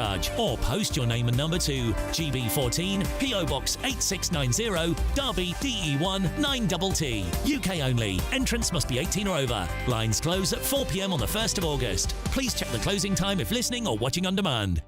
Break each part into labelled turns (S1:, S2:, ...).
S1: charge, or post your name and number to GB14 PO Box 8690 Derby DE1 9TT. UK only. Entrance must be 18 or over. Lines close at 4 p.m. on the 1st of August. Please check the closing time if listening or watching on demand.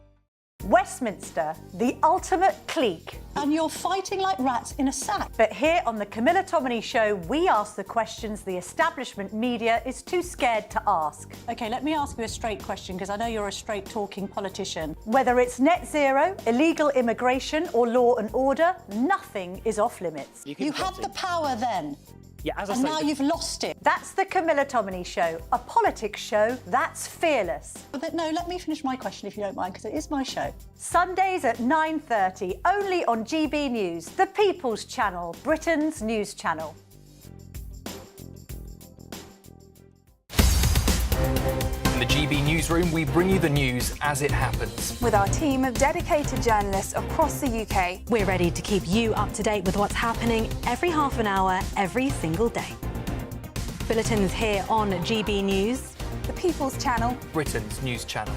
S2: Westminster, the ultimate clique.
S3: And you're fighting like rats in a sack.
S2: But here on the Camilla Tominey Show, we ask the questions the establishment media is too scared to ask.
S3: OK, let me ask you a straight question, because I know you're a straight-talking politician.
S2: Whether it's net zero, illegal immigration or law and order, nothing is off limits.
S3: You had the power then.
S4: Yeah, as I
S3: and
S4: say,
S3: now you've lost it.
S2: That's the Camilla Tominey Show, a politics show that's fearless.
S3: But no, let me finish my question if you don't mind, because it is my show.
S2: Sundays at 9:30, only on GB News, the People's Channel, Britain's news channel.
S5: In the GB newsroom, we bring you the news as it happens.
S6: With our team of dedicated journalists across the UK.
S7: We're ready to keep you up to date with what's happening every half an hour, every single day. Bulletins here on GB News.
S6: The People's Channel.
S5: Britain's news channel.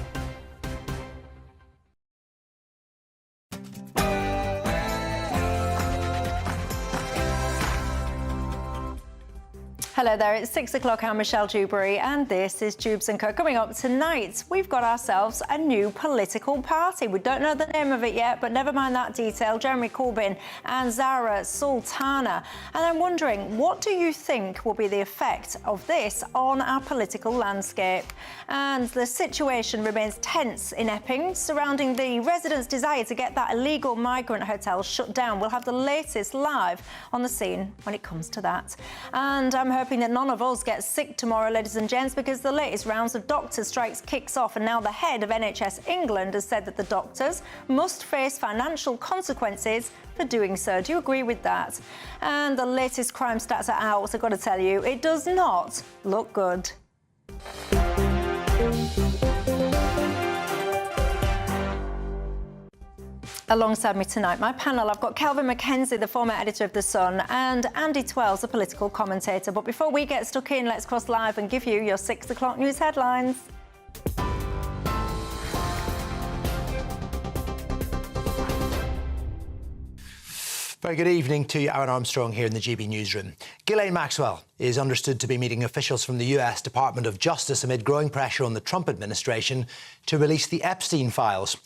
S8: Hello there, it's 6 o'clock. I'm Michelle Dewberry and this is Dewbs & Co. Coming up tonight, we've got ourselves a new political party. We don't know the name of it yet, but never mind that detail. Jeremy Corbyn and Zara Sultana. And I'm wondering, what do you think will be the effect of this on our political landscape? And the situation remains tense in Epping surrounding the residents' desire to get that illegal migrant hotel shut down. We'll have the latest live on the scene when it comes to that. And I'm hoping that none of us get sick tomorrow, ladies and gents, because the latest rounds of doctor strikes kicks off, and now the head of NHS England has said that the doctors must face financial consequences for doing so. Do you agree with that? And the latest crime stats are out. I've got to tell you, it does not look good. Alongside me tonight, my panel, I've got Kelvin Mackenzie, the former editor of The Sun, and Andy Twells, a political commentator. But before we get stuck in, let's cross live and give you your 6 o'clock news headlines.
S9: Very good evening to you, Aaron Armstrong here in the GB newsroom. Ghislaine Maxwell is understood to be meeting officials from the US Department of Justice amid growing pressure on the Trump administration to release the Epstein files.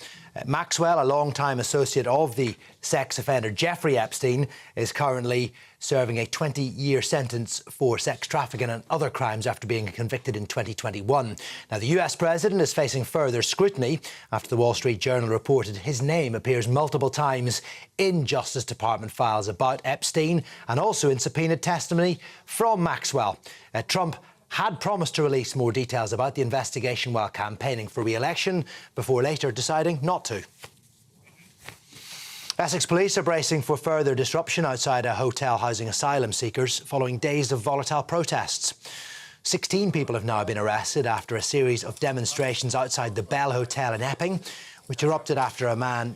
S9: Maxwell, a long-time associate of the sex offender Jeffrey Epstein, is currently serving a 20-year sentence for sex trafficking and other crimes after being convicted in 2021. Now, the US president is facing further scrutiny after the Wall Street Journal reported his name appears multiple times in Justice Department files about Epstein and also in subpoenaed testimony from Maxwell. Trump had promised to release more details about the investigation while campaigning for re-election before later deciding not to. Essex police are bracing for further disruption outside a hotel housing asylum seekers following days of volatile protests. 16 people have now been arrested after a series of demonstrations outside the Bell Hotel in Epping, which erupted after a man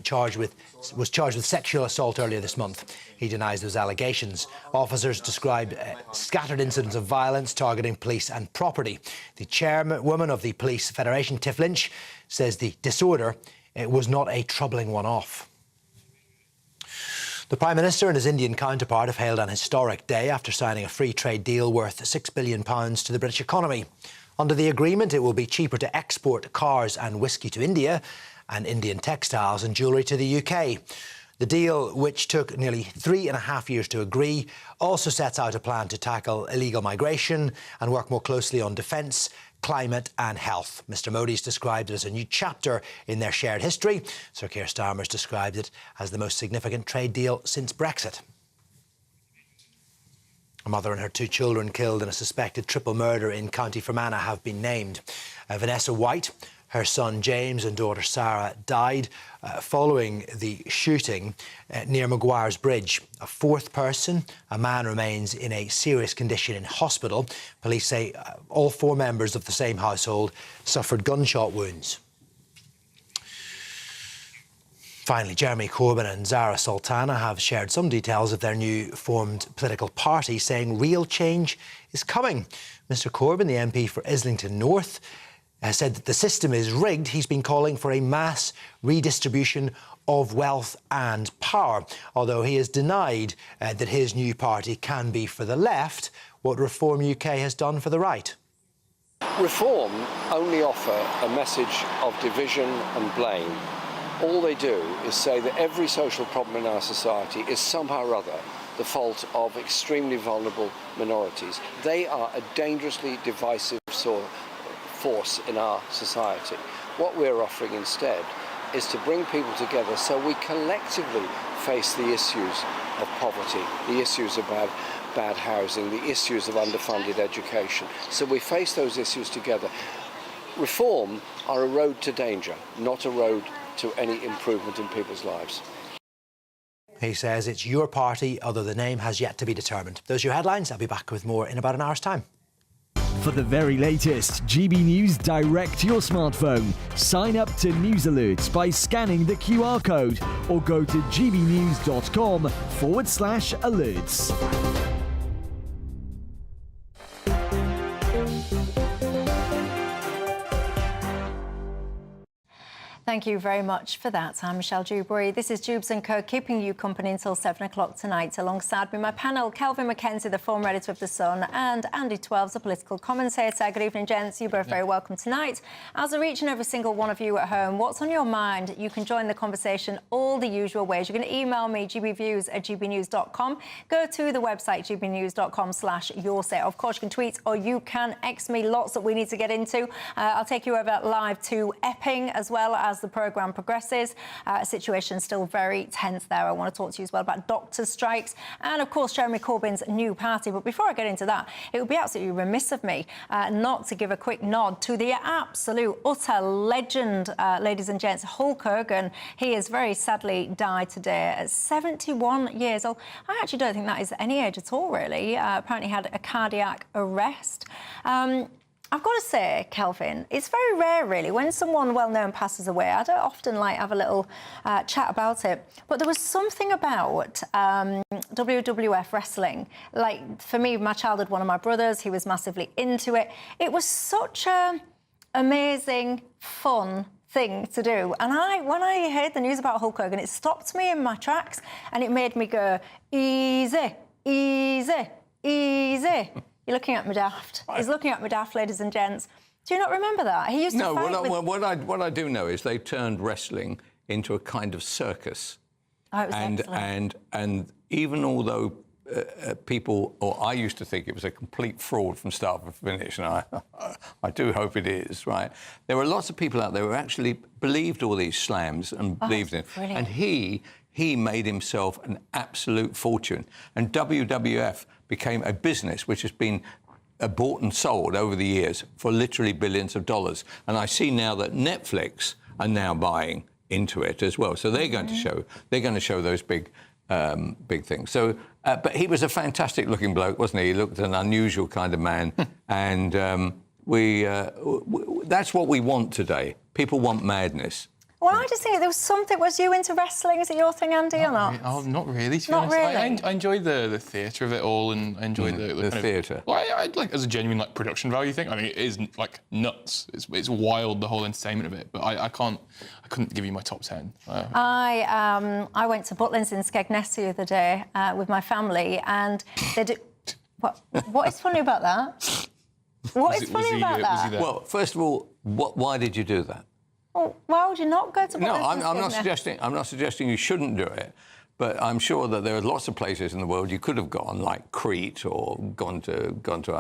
S9: was charged with sexual assault earlier this month. He denies those allegations. Officers described scattered incidents of violence targeting police and property. The chairwoman of the Police Federation, Tiff Lynch, says the disorder was not a troubling one-off. The Prime Minister and his Indian counterpart have hailed an historic day after signing a free trade deal worth £6 billion to the British economy. Under the agreement, it will be cheaper to export cars and whisky to India and Indian textiles and jewellery to the UK. The deal, which took nearly 3.5 years to agree, also sets out a plan to tackle illegal migration and work more closely on defence, climate and health. Mr Modi's described it as a new chapter in their shared history. Sir Keir Starmer's described it as the most significant trade deal since Brexit. A mother and her 2 children killed in a suspected triple murder in County Fermanagh have been named. Vanessa White, her son James and daughter Sarah died following the shooting near Maguire's Bridge. A 4th person, a man, remains in a serious condition in hospital. Police say all 4 members of the same household suffered gunshot wounds. Finally, Jeremy Corbyn and Zara Sultana have shared some details of their new formed political party, saying real change is coming. Mr Corbyn, the MP for Islington North, has said that the system is rigged. He's been calling for a mass redistribution of wealth and power, although he has denied that his new party can be for the left what Reform UK has done for the right.
S4: Reform only offer a message of division and blame. All they do is say that every social problem in our society is somehow or other the fault of extremely vulnerable minorities. They are a dangerously divisive force in our society. What we're offering instead is to bring people together so we collectively face the issues of poverty, the issues about bad housing, the issues of underfunded education. So we face those issues together. Reform are a road to danger, not a road to any improvement in people's lives.
S9: He says it's your party, although the name has yet to be determined. Those are your headlines. I'll be back with more in about an hour's time.
S10: For the very latest GB News direct to your smartphone, sign up to News Alerts by scanning the QR code or go to gbnews.com/alerts.
S8: Thank you very much for that. I'm Michelle Dewberry. This is Dewbs & Co, keeping you company until 7 o'clock tonight. Alongside me, my panel, Kelvin Mackenzie, the former editor of The Sun, and Andy Twelves, a political commentator. Good evening, gents. You're both very welcome tonight. As are each and every single one of you at home, what's on your mind? You can join the conversation all the usual ways. You can email me, gbviews@gbnews.com. Go to the website, gbnews.com/yoursay. Of course, you can tweet or you can X me. Lots that we need to get into. I'll take you over live to Epping as well as the programme progresses. Situation still very tense there. I want to talk to you as well about doctors' strikes and, of course, Jeremy Corbyn's new party. But before I get into that, it would be absolutely remiss of me not to give a quick nod to the absolute, utter legend, ladies and gents, Hulk Hogan. He has very sadly died today at 71 years old. I actually don't think that is any age at all, really. Apparently had a cardiac arrest. I've got to say, Kelvin, it's very rare, really, when someone well-known passes away. I don't often have a little chat about it. But there was something about WWF wrestling. Like, for me, my childhood, one of my brothers, he was massively into it. It was such a amazing, fun thing to do. And when I heard the news about Hulk Hogan, it stopped me in my tracks and it made me go, easy, easy, easy. You're looking at me daft. He's looking at me daft, ladies and gents. Do you not remember that? He used to fight with...
S11: what I do know is they turned wrestling into a kind of circus.
S8: Oh, it was excellent.
S11: And even although people, or I used to think it was a complete fraud from start to finish, and I do hope it is, right? There were lots of people out there who actually believed all these slams and believed in it. And he made himself an absolute fortune. And WWF became a business which has been bought and sold over the years for literally billions of dollars. And I see now that Netflix are now buying into it as well. So they're going to show those big things. So, but he was a fantastic looking bloke, wasn't he? He looked an unusual kind of man. And that's what we want today. People want madness.
S8: Well, I just think there was something... Was you into wrestling? Is it your thing, Andy, or not?
S12: Oh, not really, to be honest.
S8: Really?
S12: I enjoyed the theatre of it all, and I enjoyed the
S11: theatre.
S12: Well, I like as a genuine production value thing. I mean, it is nuts. It's wild, the whole entertainment of it. But I couldn't give you my top 10.
S8: I went to Butlins in Skegness the other day with my family, and they do... What is funny about that? What is funny about that?
S11: Well, first of all, why did you do that?
S8: Well, why would you not go to Butlins?
S11: No, I'm not suggesting you shouldn't do it, but I'm sure that there are lots of places in the world you could have gone, like Crete or gone to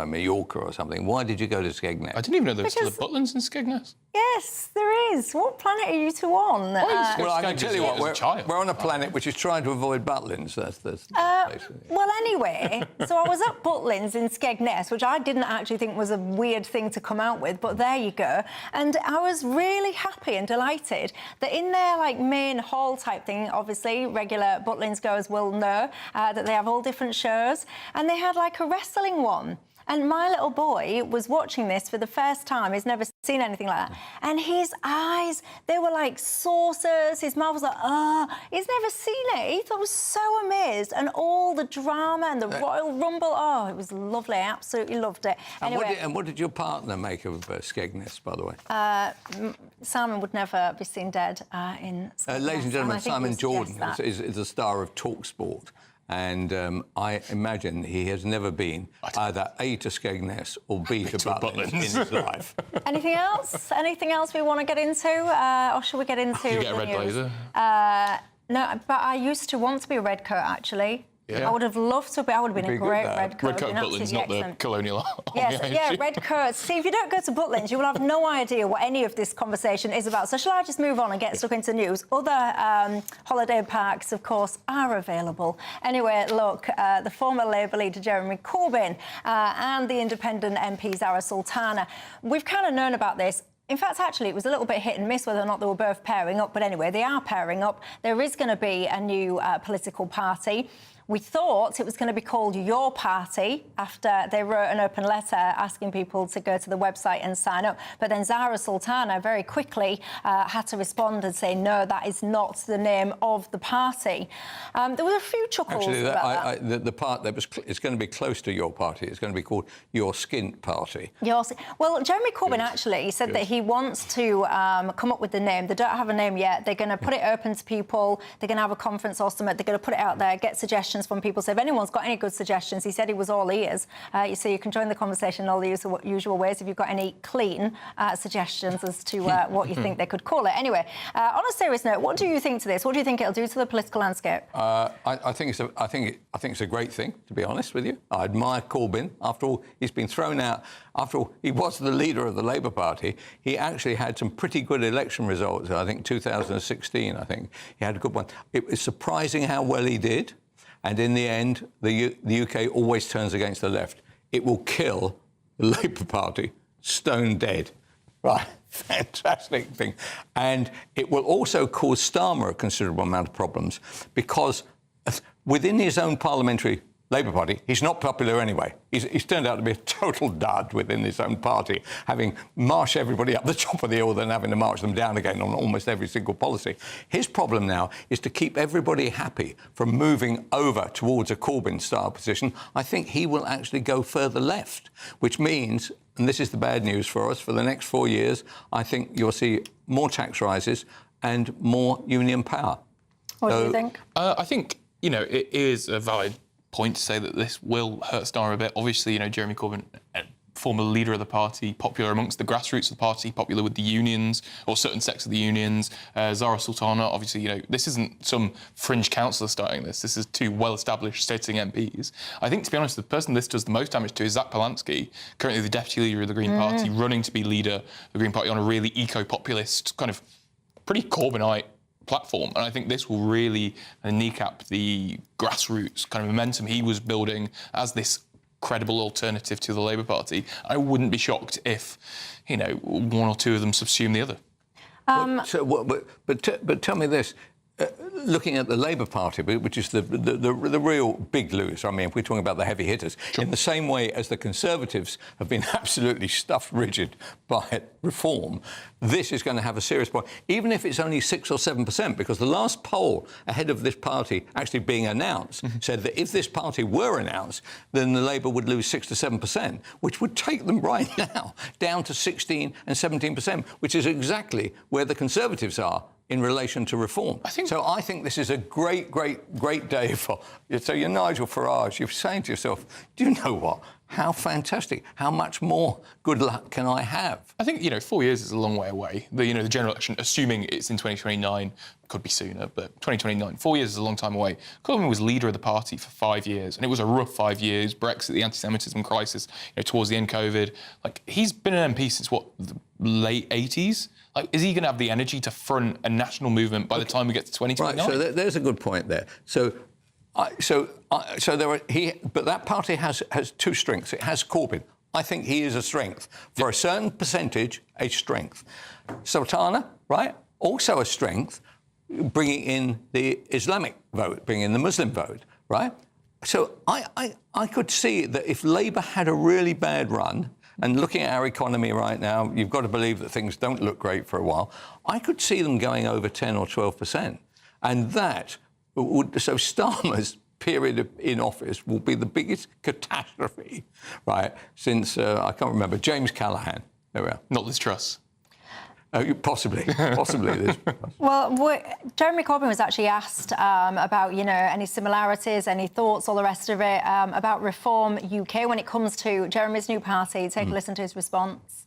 S11: Mallorca or something. Why did you go to Skegness?
S12: I didn't even know there was still a Butlins in Skegness.
S8: Yes, there is. What planet are you two on?
S11: Well, I can tell you what, we're on a planet which is trying to avoid Butlins.
S8: Well, anyway, so I was at Butlins in Skegness, which I didn't actually think was a weird thing to come out with, but there you go. And I was really happy and delighted that in their main hall type thing, obviously regular Butlins goers will know that they have all different shows, and they had a wrestling one. And my little boy was watching this for the first time. He's never seen anything like that. And his eyes, they were like saucers. His mouth was like, he's never seen it. He thought it was so amazed. And all the drama and the Royal Rumble, it was lovely. I absolutely loved it. Anyway,
S11: and what did your partner make of Skegness, by the way?
S8: Simon would never be seen dead in Skegness.
S11: Ladies and gentlemen, Simon Jordan is a star of TalkSport. And I imagine he has never been either A, to Skegness or B, to Butlins in his life.
S8: Anything else? Anything else we want to get into? Or shall we get into
S12: you get a red blazer?
S8: No, but I used to want to be a redcoat, actually.
S12: Yeah.
S8: I would have loved to be. I would have been a great redcoat.
S12: Redcoat Butlins, not the colonial army.
S8: Yes, yeah, redcoats. See, if you don't go to Butlins, you will have no idea what any of this conversation is about. So shall I just move on and get stuck into news? Other holiday parks, of course, are available. Anyway, look, the former Labour leader Jeremy Corbyn and the independent MP Zara Sultana, we've kind of known about this. In fact, actually, it was a little bit hit and miss whether or not they were both pairing up. But anyway, they are pairing up. There is going to be a new political party. We thought it was going to be called Your Party after they wrote an open letter asking people to go to the website and sign up. But then Zara Sultana very quickly had to respond and say, no, that is not the name of the party. There were a few chuckles about that.
S11: The part that was it's going to be close to Your Party. It's going to be called Your Skint Party.
S8: Well, Jeremy Corbyn actually said that he wants to come up with the name. They don't have a name yet. They're going to put it open to people. They're going to have a conference or something. They're going to put it out there, get suggestions from people. So if anyone's got any good suggestions, he said he was all ears. So you can join the conversation in all the usual ways if you've got any clean suggestions as to what you think they could call it. Anyway, on a serious note, what do you think to this? What do you think it'll do to the political landscape?
S11: I think it's a great thing, to be honest with you. I admire Corbyn. After all, he's been thrown out. After all, he was the leader of the Labour Party. He actually had some pretty good election results. I think 2016. I think he had a good one. It was surprising how well he did. And in the end, the UK always turns against the left. It will kill the Labour Party stone dead. Right, fantastic thing. And it will also cause Starmer a considerable amount of problems because within his own parliamentary Labour Party, he's not popular anyway. He's turned out to be a total dud within his own party, having marched everybody up the top of the hill, then having to march them down again on almost every single policy. His problem now is to keep everybody happy from moving over towards a Corbyn-style position. I think he will actually go further left, which means, and this is the bad news for us, for the next 4 years, I think you'll see more tax rises and more union power.
S8: What do you think?
S12: I think, it is a valid point to say that this will hurt Starmer a bit. Obviously, Jeremy Corbyn, former leader of the party, popular amongst the grassroots of the party, popular with the unions, or certain sects of the unions. Zara Sultana, obviously, this isn't some fringe councillor starting this. This is two well-established sitting MPs. I think, to be honest, the person this does the most damage to is Zach Polansky, currently the deputy leader of the Green Party, running to be leader of the Green Party on a really eco-populist, kind of pretty Corbynite platform. And I think this will really kneecap the grassroots kind of momentum he was building as this credible alternative to the Labour Party. I wouldn't be shocked if, one or two of them subsume the other.
S11: But tell me this. Looking at the Labour Party, which is the real big loser, I mean, if we're talking about the heavy hitters, in the same way as the Conservatives have been absolutely stuffed rigid by reform, this is going to have a serious point, even if it's only 6 or 7%, because the last poll ahead of this party actually being announced said that if this party were announced, then the Labour would lose 6 to 7%, which would take them right now down to 16 and 17%, which is exactly where the Conservatives are in relation to reform. I think this is a great day for... So you're Nigel Farage, you're saying to yourself, do you know what? How fantastic. How much more good luck can I have?
S12: I think, 4 years is a long way away. The general election, assuming it's in 2029, could be sooner, but 2029, 4 years is a long time away. Corbyn was leader of the party for 5 years, and it was a rough 5 years. Brexit, the anti-Semitism crisis, towards the end, COVID. He's been an MP since, the late 80s? Is he going to have the energy to front a national movement by the time we get to 2029?
S11: Right, so there's a good point there. But that party has two strengths. It has Corbyn. I think he is a strength. For a certain percentage, a strength. Sultana, right, also a strength, bringing in the Islamic vote, bringing in the Muslim vote, right? So I could see that if Labour had a really bad run, and looking at our economy right now, you've got to believe that things don't look great for a while, I could see them going over 10 or 12%. And that would... So Starmer's period in office will be the biggest catastrophe, right, since, I can't remember, James Callaghan. There we are.
S12: Not Liz Truss.
S11: Possibly this.
S8: Well, Jeremy Corbyn was actually asked about, any similarities, any thoughts, all the rest of it, about Reform UK when it comes to Jeremy's new party. Take a listen to his response.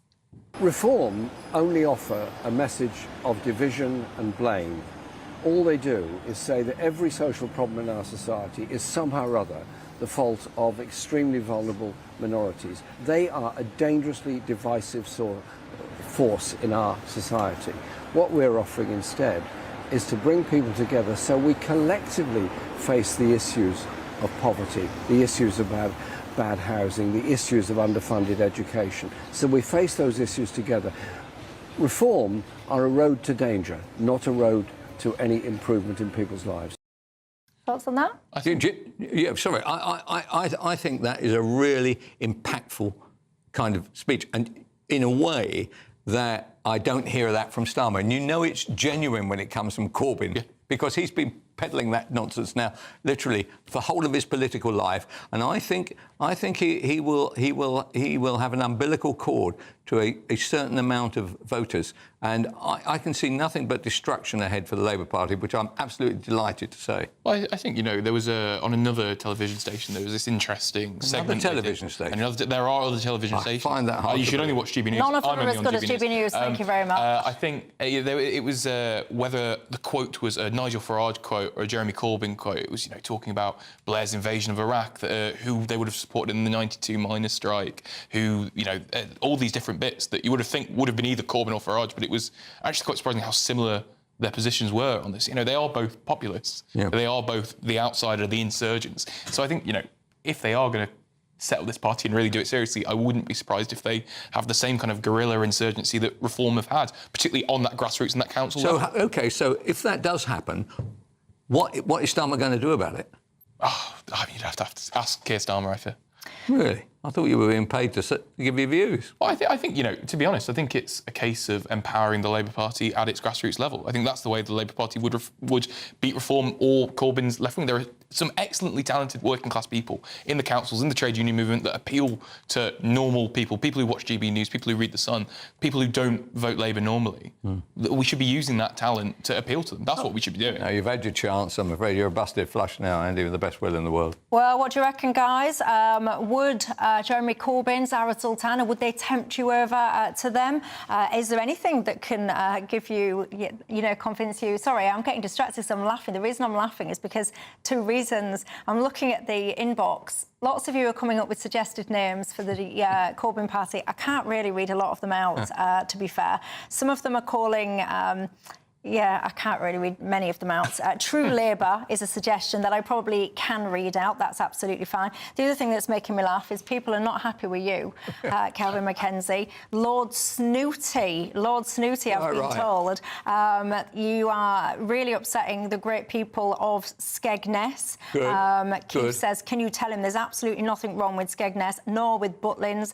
S4: Reform only offer a message of division and blame. All they do is say that every social problem in our society is somehow or other the fault of extremely vulnerable minorities. They are a dangerously divisive force in our society. What we're offering instead is to bring people together so we collectively face the issues of poverty, the issues about bad housing, the issues of underfunded education. So we face those issues together. Reform are a road to danger, not a road to any improvement in people's lives.
S8: Thoughts on that?
S11: Yeah, sorry. I think that is a really impactful kind of speech, and in a way that I don't hear that from Starmer. And it's genuine when it comes from Corbyn, because he's been peddling that nonsense now, literally, for the whole of his political life. And I think he will have an umbilical cord to a certain amount of voters. And I can see nothing but destruction ahead for the Labour Party, which I'm absolutely delighted to say.
S12: Well, I think, there was on another television station, there was this interesting segment.
S11: Another television station?
S12: There are other television stations.
S11: I find that hard.
S12: You should only watch GB News.
S8: None of them are as good as GB News, thank you very much.
S12: I think it was whether the quote was a Nigel Farage quote or a Jeremy Corbyn quote. It was, talking about Blair's invasion of Iraq, who they would have supported in the 92 miners' strike, who, all these different bits that you would have been either Corbyn or Farage, but it was actually quite surprising how similar their positions were on this. They are both populists. Yeah. They are both the outsider, the insurgents. So I think, if they are going to settle this party and really do it seriously, I wouldn't be surprised if they have the same kind of guerrilla insurgency that Reform have had, particularly on that grassroots and that council level.
S11: OK, so if that does happen, what is Starmer going to do about it?
S12: Oh, you'd have to ask Keir Starmer, I fear.
S11: Really? I thought you were being paid to give your views.
S12: Well, I think, to be honest, I think it's a case of empowering the Labour Party at its grassroots level. I think that's the way the Labour Party would beat Reform or Corbyn's left wing. There are some excellently talented working class people in the councils, in the trade union movement that appeal to normal people who watch GB News, people who read The Sun, people who don't vote Labour normally. We should be using that talent to appeal to them. That's what we should be doing.
S11: Now, you've had your chance. I'm afraid you're a busted flush now, Andy, with the best will in the world.
S8: Well, what do you reckon, guys? Would Jeremy Corbyn, Zara Sultana, would they tempt you over to them? Is there anything that can give you, convince you? Sorry, I'm getting distracted, so I'm laughing. The reason I'm laughing is because two reasons. I'm looking at the inbox. Lots of you are coming up with suggested names for the Corbyn party. I can't really read a lot of them out, to be fair. Some of them are calling... I can't really read many of them out. True Labour is a suggestion that I probably can read out. That's absolutely fine. The other thing that's making me laugh is people are not happy with you, Kelvin Mackenzie. Lord Snooty, I've been told. You are really upsetting the great people of Skegness. Keith says, can you tell him there's absolutely nothing wrong with Skegness, nor with Butlins?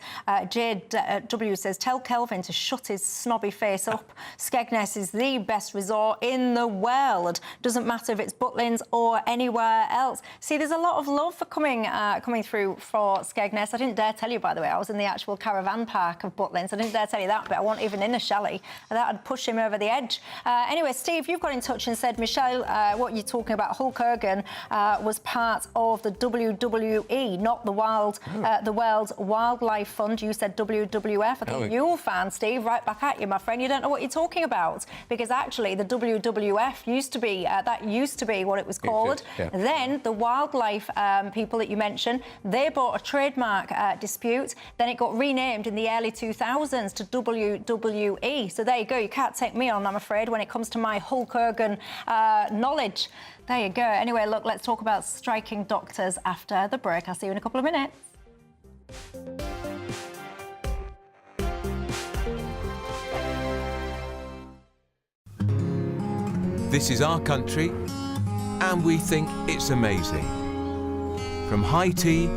S8: Jade W says, tell Kelvin to shut his snobby face up. Skegness is the best resort in the world. Doesn't matter if it's Butlins or anywhere else. See, there's a lot of love for coming through for Skegness. I didn't dare tell you, by the way, I was in the actual caravan park of Butlins. I didn't dare tell you that, but I wasn't even in a Shelley. That'd push him over the edge. Anyway, Steve, you've got in touch and said, Michelle, what you're talking about, Hulk Hogan was part of the WWE, not the World Wildlife Fund. You said WWF. I think you're a fan, Steve. Right back at you, my friend. You don't know what you're talking about, because actually the WWF used to be what it was called. Then the wildlife people that you mentioned, they bought a trademark dispute. Then it got renamed in the early 2000s to WWE. So there you go. You can't take me on, I'm afraid, when it comes to my Hulk Hogan knowledge. There you go. Anyway, look, let's talk about striking doctors after the break. I'll see you in a couple of minutes.
S13: This is our country, and we think it's amazing. From high tea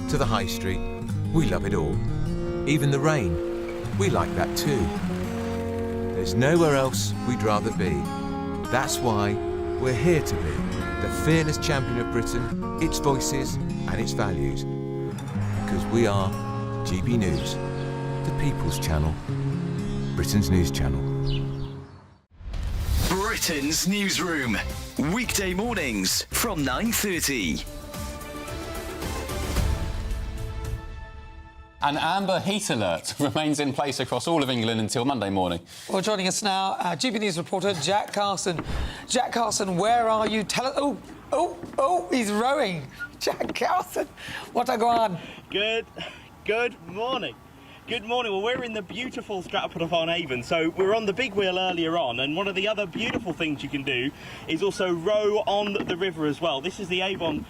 S13: to the high street, we love it all. Even the rain, we like that too. There's nowhere else we'd rather be. That's why we're here to be the fearless champion of Britain, its voices and its values. Because we are GB News, the People's Channel, Britain's news channel.
S14: Britain's newsroom, weekday mornings from 9:30.
S15: An amber heat alert remains in place across all of England until Monday morning.
S16: Well, joining us now, GB News reporter Jack Carson. Jack Carson, where are you? Tell us. Oh, he's rowing. Jack Carson, what a go on?
S17: Good morning. Good morning. Well, we're in the beautiful Stratford-upon-Avon, so we were on the big wheel earlier on, and one of the other beautiful things you can do is also row on the river as well. This is the Avon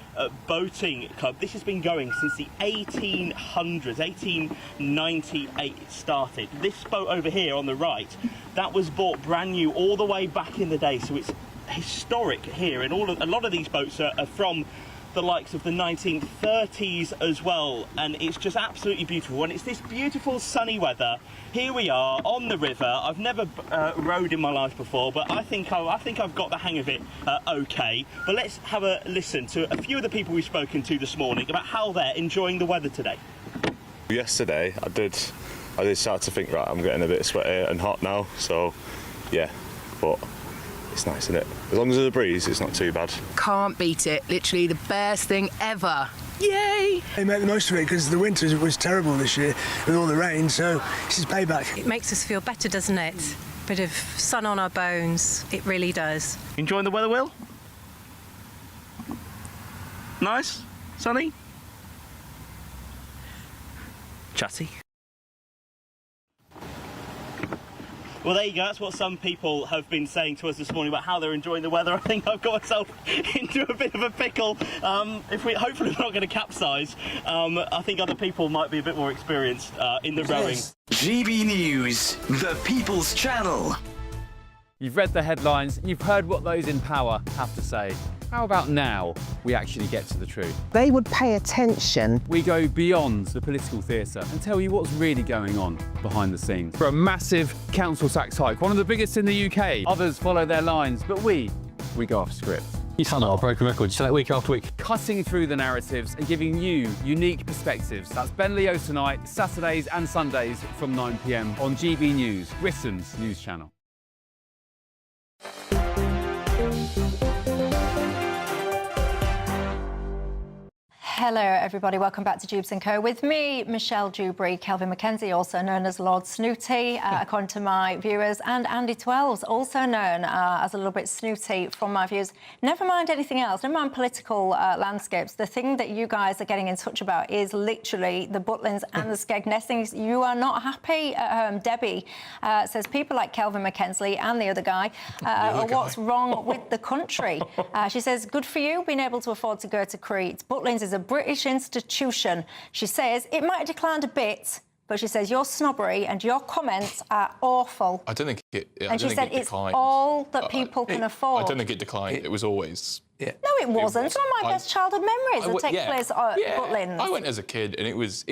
S17: Boating Club. This has been going since the 1800s, 1898 it started. This boat over here on the right, that was bought brand new all the way back in the day, so it's historic here, and a lot of these boats are from the likes of the 1930s as well, and it's just absolutely beautiful. And it's this beautiful sunny weather. Here we are on the river. I've never rowed in my life before, but I think I've got the hang of it okay. But let's have a listen to a few of the people we've spoken to this morning about how they're enjoying the weather today.
S18: Yesterday I did start to think, right, I'm getting a bit sweaty and hot now, so yeah, but it's nice, isn't it? As long as there's a breeze, it's not too bad.
S19: Can't beat it. Literally the best thing ever. Yay!
S20: They make the most of it because the winter was terrible this year with all the rain, so this is payback.
S21: It makes us feel better, doesn't it? Bit of sun on our bones. It really does.
S17: Enjoying the weather, Will? Nice? Sunny? Chatty? Well, there you go. That's what some people have been saying to us this morning about how they're enjoying the weather. I think I've got myself into a bit of a pickle. Hopefully we're not going to capsize. I think other people might be a bit more experienced in the rowing.
S14: GB News, the People's Channel.
S22: You've read the headlines, you've heard what those in power have to say. How about now we actually get to the truth?
S23: They would pay attention.
S22: We go beyond the political theatre and tell you what's really going on behind the scenes. For a massive council tax hike, one of the biggest in the UK. Others follow their lines, but we go off script.
S24: You sound like a broken record. You say that week after week.
S22: Cutting through the narratives and giving you unique perspectives. That's Ben Leo tonight, Saturdays and Sundays from 9 p.m. on GB News, Britain's news channel.
S8: Hello, everybody. Welcome back to Dewbs & Co. With me, Michelle Dewberry, Kelvin Mackenzie, also known as Lord Snooty, according to my viewers, and Andy Twelves, also known as a little bit snooty from my views. Never mind anything else, never mind political landscapes. The thing that you guys are getting in touch about is literally the Butlins and the Skegnessings. You are not happy at home. Debbie says people like Kelvin Mackenzie and the other guy are what's wrong with the country. She says, good for you being able to afford to go to Crete. Butlins is a British institution. She says it might have declined a bit, but she says your snobbery and your comments are awful.
S12: I don't think it.
S8: And she said it's all that people can afford.
S12: I don't think it declined. It was always.
S8: Yeah. No, it wasn't. Some of my best childhood memories would take place at Butlins.
S12: I went as a kid, and it was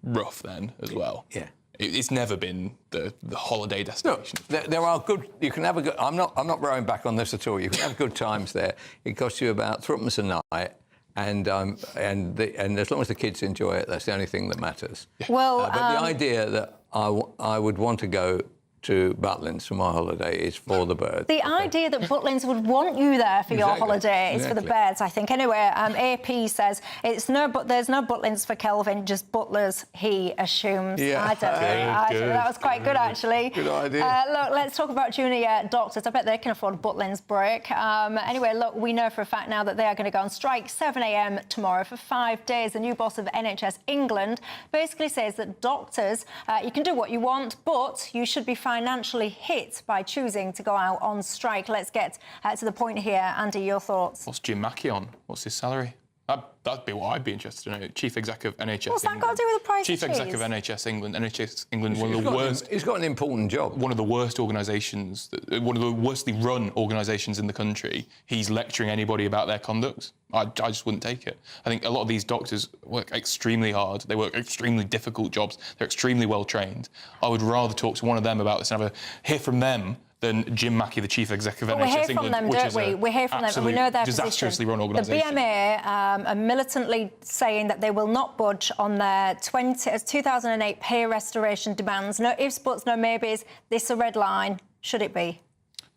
S12: rough then as well.
S11: Yeah.
S12: It's never been the holiday destination.
S11: No, there are good. You can have a good. I'm not rowing back on this at all. You can have good times there. It costs you about threepence a night. And as long as the kids enjoy it, that's the only thing that matters.
S8: Well,
S11: but the idea that I would want to go to Butlins for my holiday is for the birds.
S8: The idea that Butlins would want you there for your holiday is for the birds, I think. Anyway, AP says there's no Butlins for Kelvin, just butlers, he assumes.
S11: Yeah.
S8: I don't know. That was quite good, actually.
S11: Good idea.
S8: Look, let's talk about junior doctors. I bet they can afford a Butlins break. Anyway, look, we know for a fact now that they are going to go on strike 7 a.m. tomorrow for 5 days. The new boss of NHS England basically says that doctors, you can do what you want, but you should be financially hit by choosing to go out on strike. Let's get to the point here. Andy, your thoughts?
S12: What's Jim Mackey on? What's his salary? That'd be what I'd be interested in. Chief Exec of NHS
S8: What's that
S12: England.
S8: got to do with the price
S12: Chief
S8: of cheese?
S12: Exec of NHS England. NHS England, one of the worst.
S11: He's got an important job.
S12: One of the worst organisations, one of the worstly run organisations in the country. He's lecturing anybody about their conduct. I just wouldn't take it. I think a lot of these doctors work extremely hard. They work extremely difficult jobs. They're extremely well trained. I would rather talk to one of them about this and hear from them than Jim Mackey, the Chief Executive of NHS England.
S8: We hear from them, don't we? We hear from them, and we know their
S12: disastrously
S8: position.
S12: run organisation.
S8: The BMA are militantly saying that they will not budge on their 2008 pay restoration demands. No ifs, buts, no maybes. This a red line. Should it be?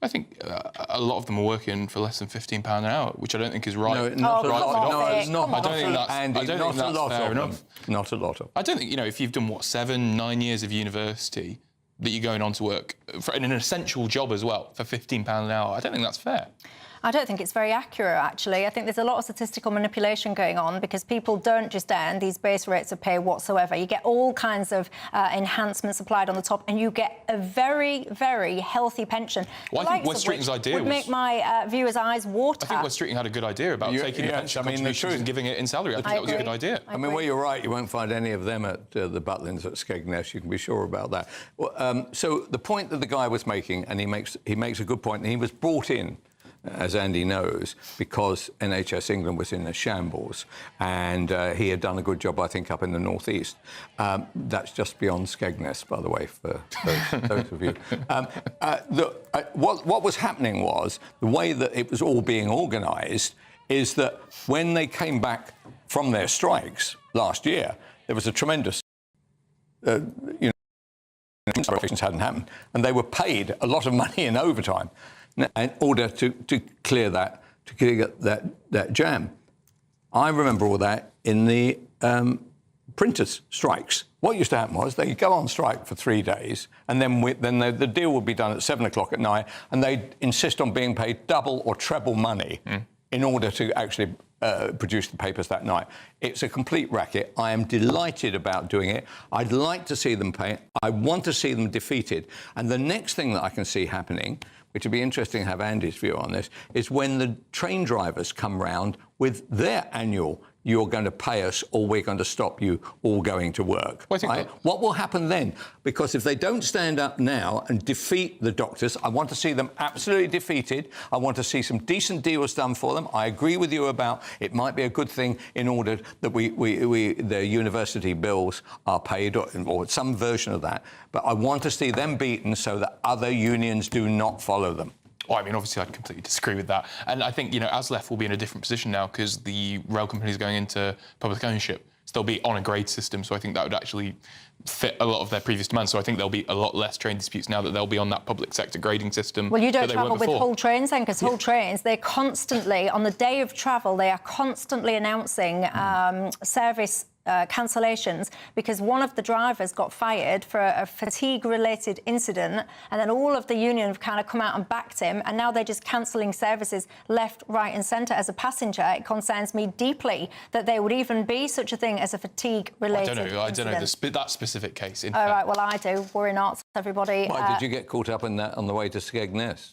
S12: I think a lot of them are working for less than £15 an hour, which I don't think is right.
S11: No, not a lot. No, it's not.
S12: I don't think that's,
S11: Andy,
S12: I don't
S11: not
S12: think that's
S11: a lot
S12: fair
S11: of
S12: enough.
S11: them. Not a lot of.
S12: I don't think, if you've done, 7, 9 years of university, that you're going on to work in an essential job as well for £15 an hour. I don't think that's fair.
S8: I don't think it's very accurate, actually. I think there's a lot of statistical manipulation going on because people don't just earn these base rates of pay whatsoever. You get all kinds of enhancements applied on the top, and you get a very, very healthy pension.
S12: Well, I think Wes Streeting's idea
S8: would make my viewers' eyes water.
S12: I think Wes Streeting had a good idea about taking the pension contributions and giving it in salary. I think that was a good idea.
S11: I mean, well, you're right. You won't find any of them at the Butlins at Skegness. You can be sure about that. Well, so the point that the guy was making, and he makes a good point, and he was brought in, as Andy knows, because NHS England was in a shambles, and he had done a good job, I think, up in the northeast. That's just beyond Skegness, by the way, for those of you. What was happening was, the way that it was all being organised is that when they came back from their strikes last year, there was a tremendous, operations hadn't happened, and they were paid a lot of money in overtime in order to clear that jam. I remember all that in the printers' strikes. What used to happen was they'd go on strike for 3 days, and then the deal would be done at 7 o'clock at night, and they'd insist on being paid double or treble money in order to actually produce the papers that night. It's a complete racket. I am delighted about doing it. I'd like to see them pay. I want to see them defeated. And the next thing that I can see happening, which would be interesting to have Andy's view on this, is when the train drivers come round with their annual, you're going to pay us or we're going to stop you all going to work. Right? What will happen then? Because if they don't stand up now and defeat the doctors, I want to see them absolutely defeated. I want to see some decent deals done for them. I agree with you about it might be a good thing in order that their university bills are paid or some version of that. But I want to see them beaten so that other unions do not follow them.
S12: Well, I mean, obviously, I'd completely disagree with that. And I think, ASLEF will be in a different position now because the rail company is going into public ownership. So they'll be on a grade system. So I think that would actually fit a lot of their previous demands. So I think there'll be a lot less train disputes now that they'll be on that public sector grading system.
S8: Well, you don't travel with Hull Trains then, because Hull Trains, they're constantly, on the day of travel, they are constantly announcing service cancellations because one of the drivers got fired for a fatigue-related incident, and then all of the union have kind of come out and backed him, and now they're just cancelling services left, right and centre. As a passenger, it concerns me deeply that there would even be such a thing as a fatigue-related incident.
S12: I don't know that specific case.
S8: All right, well, I do. Worry not, everybody.
S11: Why did you get caught up in that on the way to Skegness?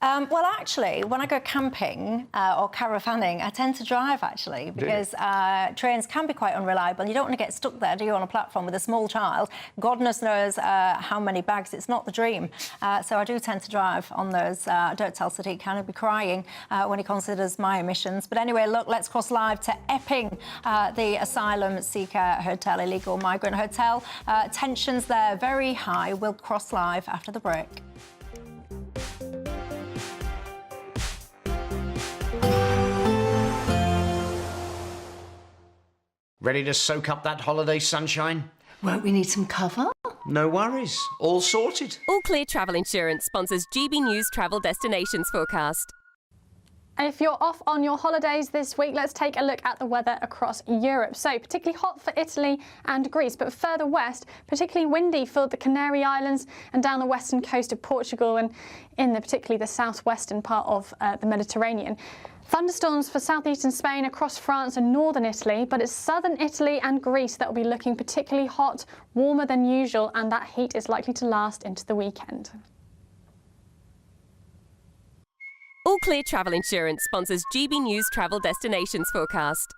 S8: Well, actually, when I go camping or caravanning, I tend to drive, actually, because trains can be quite unreliable. You don't want to get stuck there, do you, on a platform with a small child? Goodness knows how many bags. It's not the dream. So I do tend to drive on those. Don't tell Sadiq, can he be crying when he considers my emissions? But anyway, look, let's cross live to Epping, the asylum seeker hotel, illegal migrant hotel. Tensions there very high. We'll cross live after the break.
S1: Ready to soak up that holiday sunshine?
S2: Won't we need some cover?
S1: No worries. All sorted.
S3: All Clear Travel Insurance sponsors GB News Travel Destinations Forecast.
S7: If you're off on your holidays this week, let's take a look at the weather across Europe. So, particularly hot for Italy and Greece, but further west, particularly windy for the Canary Islands and down the western coast of Portugal and in particularly the southwestern part of the Mediterranean. Thunderstorms for southeastern Spain, across France and northern Italy, but it's southern Italy and Greece that will be looking particularly hot, warmer than usual, and that heat is likely to last into the weekend.
S3: All Clear Travel Insurance sponsors GB News Travel Destinations Forecast.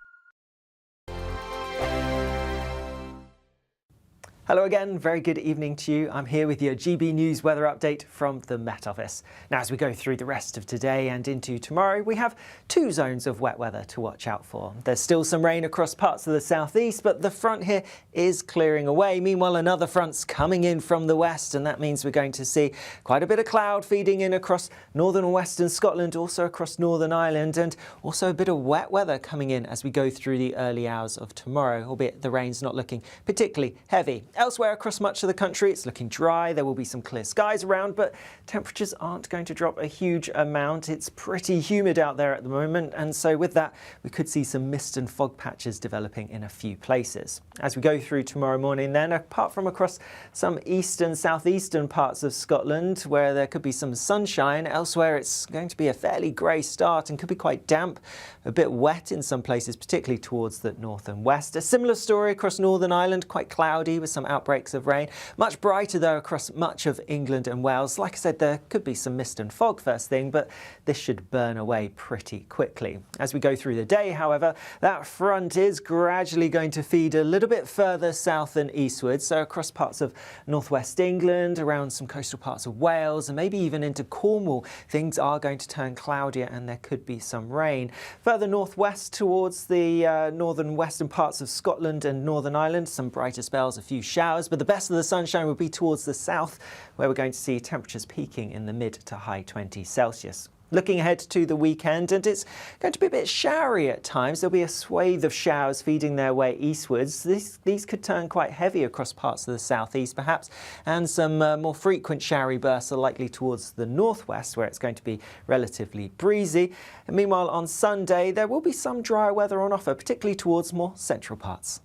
S2: Hello again, very good evening to you. I'm here with your GB News weather update from the Met Office. Now, as we go through the rest of today and into tomorrow, we have two zones of wet weather to watch out for. There's still some rain across parts of the southeast, but the front here is clearing away. Meanwhile, another front's coming in from the west, and that means we're going to see quite a bit of cloud feeding in across northern and western Scotland, also across Northern Ireland, and also a bit of wet weather coming in as we go through the early hours of tomorrow, albeit the rain's not looking particularly heavy. Elsewhere across much of the country, it's looking dry. There will be some clear skies around, but temperatures aren't going to drop a huge amount. It's pretty humid out there at the moment, and so with that, we could see some mist and fog patches developing in a few places. As we go through tomorrow morning then, apart from across some eastern, southeastern parts of Scotland, where there could be some sunshine, elsewhere it's going to be a fairly grey start and could be quite damp, a bit wet in some places, particularly towards the north and west. A similar story across Northern Ireland, quite cloudy with some outbreaks of rain. Much brighter though across much of England and Wales. Like I said, there could be some mist and fog first thing, but this should burn away pretty quickly. As we go through the day, however, that front is gradually going to feed a little bit further south and eastwards, so across parts of northwest England, around some coastal parts of Wales, and maybe even into Cornwall, things are going to turn cloudier and there could be some rain. Further northwest towards the northern western parts of Scotland and Northern Ireland, some brighter spells, a few showers, but the best of the sunshine will be towards the south, where we're going to see temperatures peaking in the mid to high 20s Celsius. Looking ahead to the weekend, and it's going to be a bit showery at times. There'll be a swathe of showers feeding their way eastwards. These could turn quite heavy across parts of the southeast perhaps, and some more frequent showery bursts are likely towards the northwest, where it's going to be relatively breezy. And meanwhile, on Sunday, there will be some drier weather on offer, particularly towards more central parts.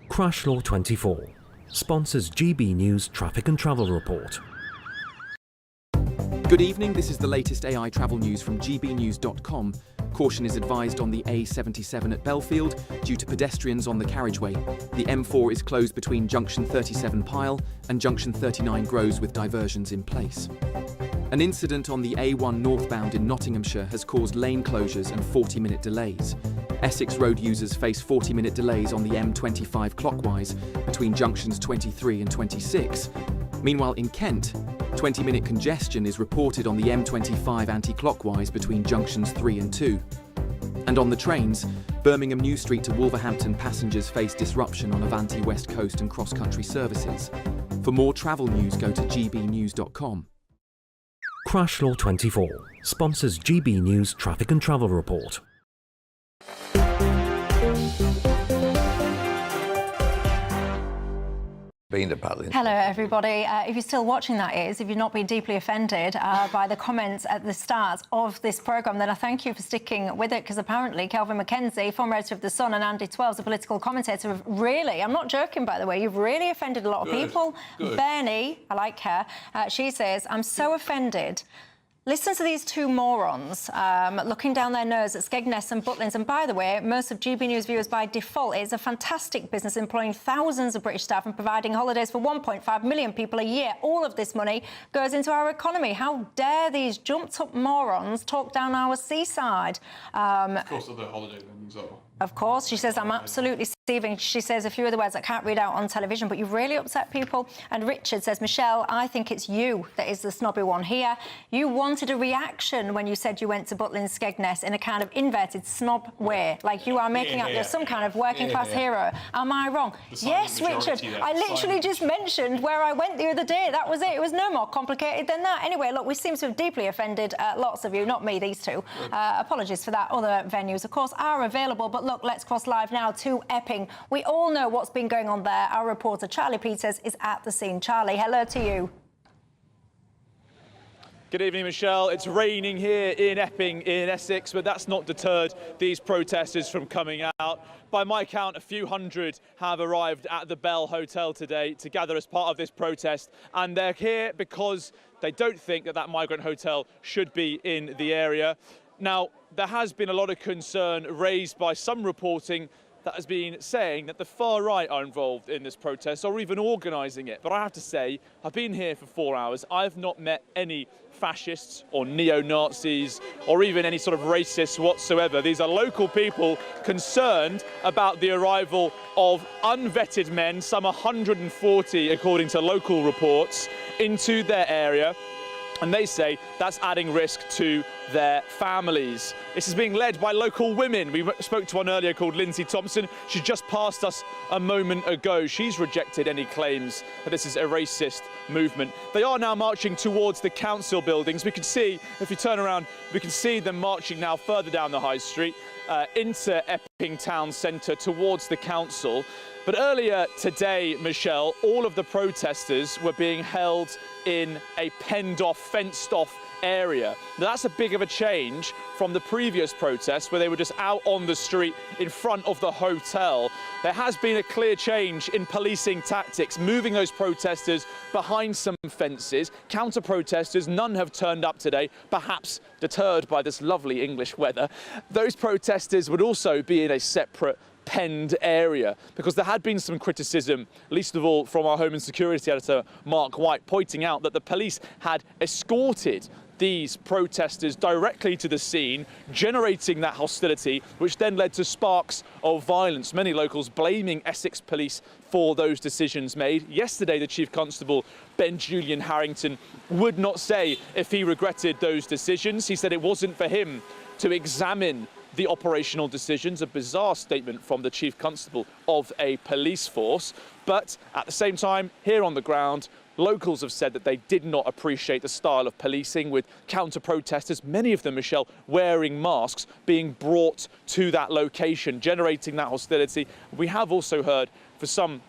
S5: Crash Law 24 sponsors GB News Traffic and Travel Report.
S6: Good evening, this is the latest AI travel news from gbnews.com. Caution is advised on the A77 at Belfield due to pedestrians on the carriageway. The M4 is closed between junction 37 Pyle and junction 39 Groves with diversions in place. An incident on the A1 northbound in Nottinghamshire has caused lane closures and 40-minute delays. Essex road users face 40-minute delays on the M25 clockwise between junctions 23 and 26. Meanwhile, in Kent, 20-minute congestion is reported on the M25 anti-clockwise between junctions 3 and 2. And on the trains, Birmingham New Street to Wolverhampton passengers face disruption on Avanti West Coast and cross-country services. For more travel news, go to gbnews.com.
S5: Crash Law 24 sponsors GB News Traffic and Travel Report.
S8: Hello everybody. If you're still watching, that is, if you've not been deeply offended by the comments at the start of this programme, then I thank you for sticking with it, because apparently Kelvin Mackenzie, former editor of The Sun, and Andy Twelves, the political commentator, have really, I'm not joking by the way, you've really offended a lot of people. Bernie, I like her, she says, I'm so offended. Listen to these two morons looking down their nose at Skegness and Butlins. And by the way, most of GB News viewers by default, it's a fantastic business employing thousands of British staff and providing holidays for 1.5 million people a year. All of this money goes into our economy. How dare these jumped-up morons talk down our seaside?
S12: Of course, other holiday venues are.
S8: Of course, she says, I'm absolutely seething. She says a few other words I can't read out on television, but you've really upset people. And Richard says, Michelle, I think it's you that is the snobby one here. You wanted a reaction when you said you went to Butlins Skegness in a kind of inverted snob way, like you are making up you're some kind of working-class hero. Am I wrong? Yes, Richard, I literally just mentioned where I went the other day. That was it. It was no more complicated than that. Anyway, look, we seem to have deeply offended lots of you, not me, these two. Apologies for that. Other venues, of course, are available, but look, let's cross live now to Epping. We all know what's been going on there. Our reporter, Charlie Peters, is at the scene. Charlie, hello to you.
S9: Good evening, Michelle. It's raining here in Epping in Essex, but that's not deterred these protesters from coming out. By my count, a few hundred have arrived at the Bell Hotel today to gather as part of this protest, and they're here because they don't think that migrant hotel should be in the area. Now, there has been a lot of concern raised by some reporting that has been saying that the far right are involved in this protest or even organising it. But I have to say, I've been here for 4 hours. I've not met any fascists or neo-Nazis or even any sort of racists whatsoever. These are local people concerned about the arrival of unvetted men, some 140 according to local reports, into their area. And they say that's adding risk to their families. This is being led by local women. We spoke to one earlier called Lindsay Thompson. She just passed us a moment ago. She's rejected any claims that this is a racist movement. They are now marching towards the council buildings. We can see, if you turn around, we can see them marching now further down the high street into Epping town centre towards the council. But earlier today, Michelle, all of the protesters were being held in a penned-off, fenced-off area. Now, that's a big of a change from the previous protests where they were just out on the street in front of the hotel. There has been a clear change in policing tactics, moving those protesters behind some fences. Counter-protesters, none have turned up today, perhaps deterred by this lovely English weather. Those protesters would also be in a separate penned area, because there had been some criticism, least of all from our Home and Security editor Mark White, pointing out that the police had escorted these protesters directly to the scene, generating that hostility, which then led to sparks of violence. Many locals blaming Essex police for those decisions made. Yesterday, the Chief Constable, Ben Julian Harrington, would not say if he regretted those decisions. He said it wasn't for him to examine the operational decisions, a bizarre statement from the Chief Constable of a police force. But at the same time, here on the ground, locals have said that they did not appreciate the style of policing, with counter-protesters, many of them, Michelle, wearing masks, being brought to that location, generating that hostility. We have also heard, for some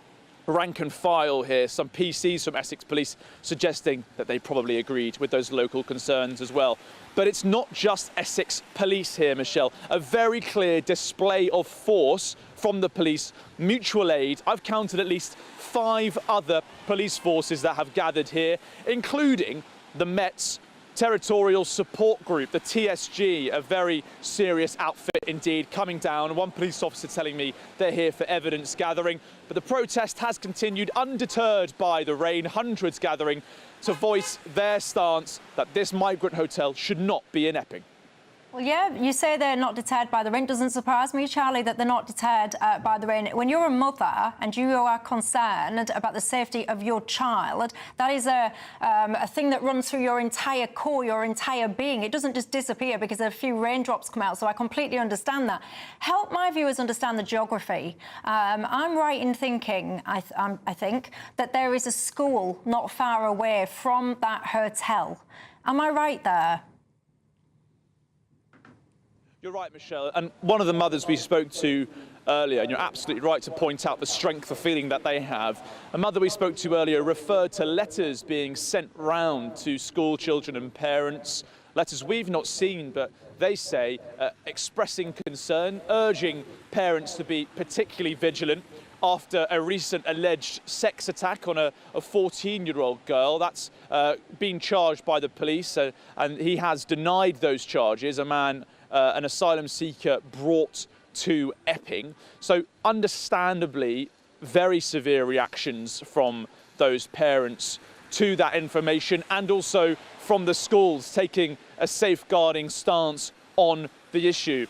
S9: rank and file here, some PCs from Essex Police suggesting that they probably agreed with those local concerns as well. But it's not just Essex Police here, Michelle. A very clear display of force from the police, mutual aid. I've counted at least 5 other police forces that have gathered here, including the Met's Territorial Support Group, the TSG, a very serious outfit indeed, coming down. One police officer telling me they're here for evidence gathering. But the protest has continued undeterred by the rain, hundreds gathering to voice their stance that this migrant hotel should not be in Epping.
S8: Well, yeah, you say they're not deterred by the rain. Doesn't surprise me, Charlie, that they're not deterred by the rain. When you're a mother and you are concerned about the safety of your child, that is a thing that runs through your entire core, your entire being. It doesn't just disappear because a few raindrops come out, so I completely understand that. Help my viewers understand the geography. I'm right in thinking, I think, that there is a school not far away from that hotel. Am I right there?
S9: You're right, Michelle. And one of the mothers we spoke to earlier, and you're absolutely right to point out the strength of feeling that they have. A mother we spoke to earlier referred to letters being sent round to school children and parents, letters we've not seen, but they say expressing concern, urging parents to be particularly vigilant after a recent alleged sex attack on a 14-year-old girl. That's been charged by the police, and he has denied those charges. A man, an asylum seeker, brought to Epping. So understandably, very severe reactions from those parents to that information, and also from the schools taking a safeguarding stance on the issue.